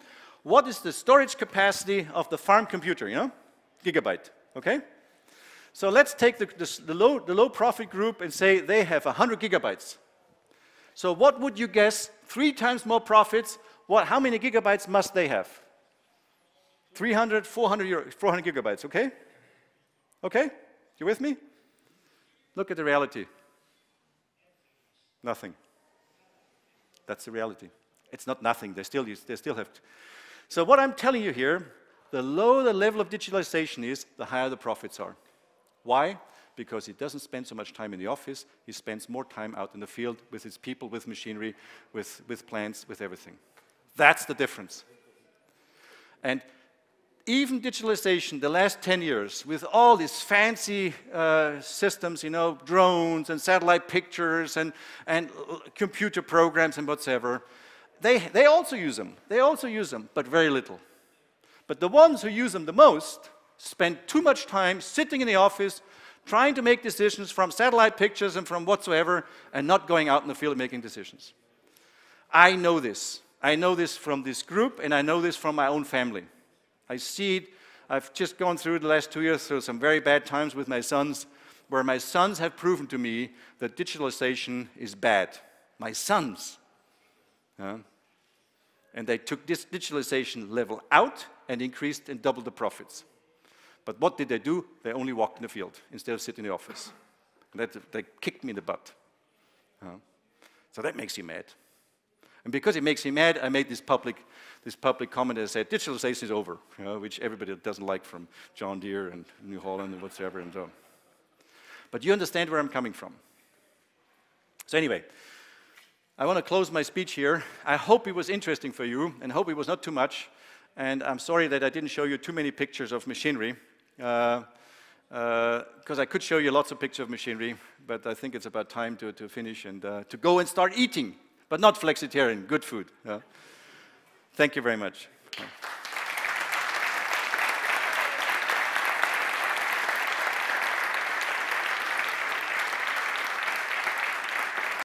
What is the storage capacity of the farm computer, you know? Gigabyte, okay? So let's take the low profit group and say they have 100 gigabytes. So what would you guess, 3 times more profits, how many gigabytes must they have? 300, 400 gigabytes, okay? Okay? You with me? Look at the reality. Nothing. That's the reality. It's not nothing. They still have. So what I'm telling you here, the lower the level of digitalization is, the higher the profits are. Why? Because he doesn't spend so much time in the office. He spends more time out in the field with his people, with machinery, with plants, with everything. That's the difference. And even digitalization, the last 10 years, with all these fancy systems, you know, drones and satellite pictures and computer programs and whatsoever, they also use them. They also use them, but very little. But the ones who use them the most spend too much time sitting in the office, trying to make decisions from satellite pictures and from whatsoever, and not going out in the field and making decisions. I know this. I know this from this group, and I know this from my own family. I see it. I've just gone through the last 2 years through some very bad times with my sons, where my sons have proven to me that digitalization is bad. My sons. And they took this digitalization level out and increased and doubled the profits. But what did they do? They only walked in the field instead of sitting in the office. And they kicked me in the butt. So that makes you mad. And because it makes me mad, I made this public comment that said, digitalization is over, which everybody doesn't like, from John Deere and New Holland and whatsoever. And so. But you understand where I'm coming from. So anyway, I want to close my speech here. I hope it was interesting for you, and hope it was not too much. And I'm sorry that I didn't show you too many pictures of machinery, because I could show you lots of pictures of machinery, but I think it's about time to finish and to go and start eating, but not flexitarian, good food. Thank you very much.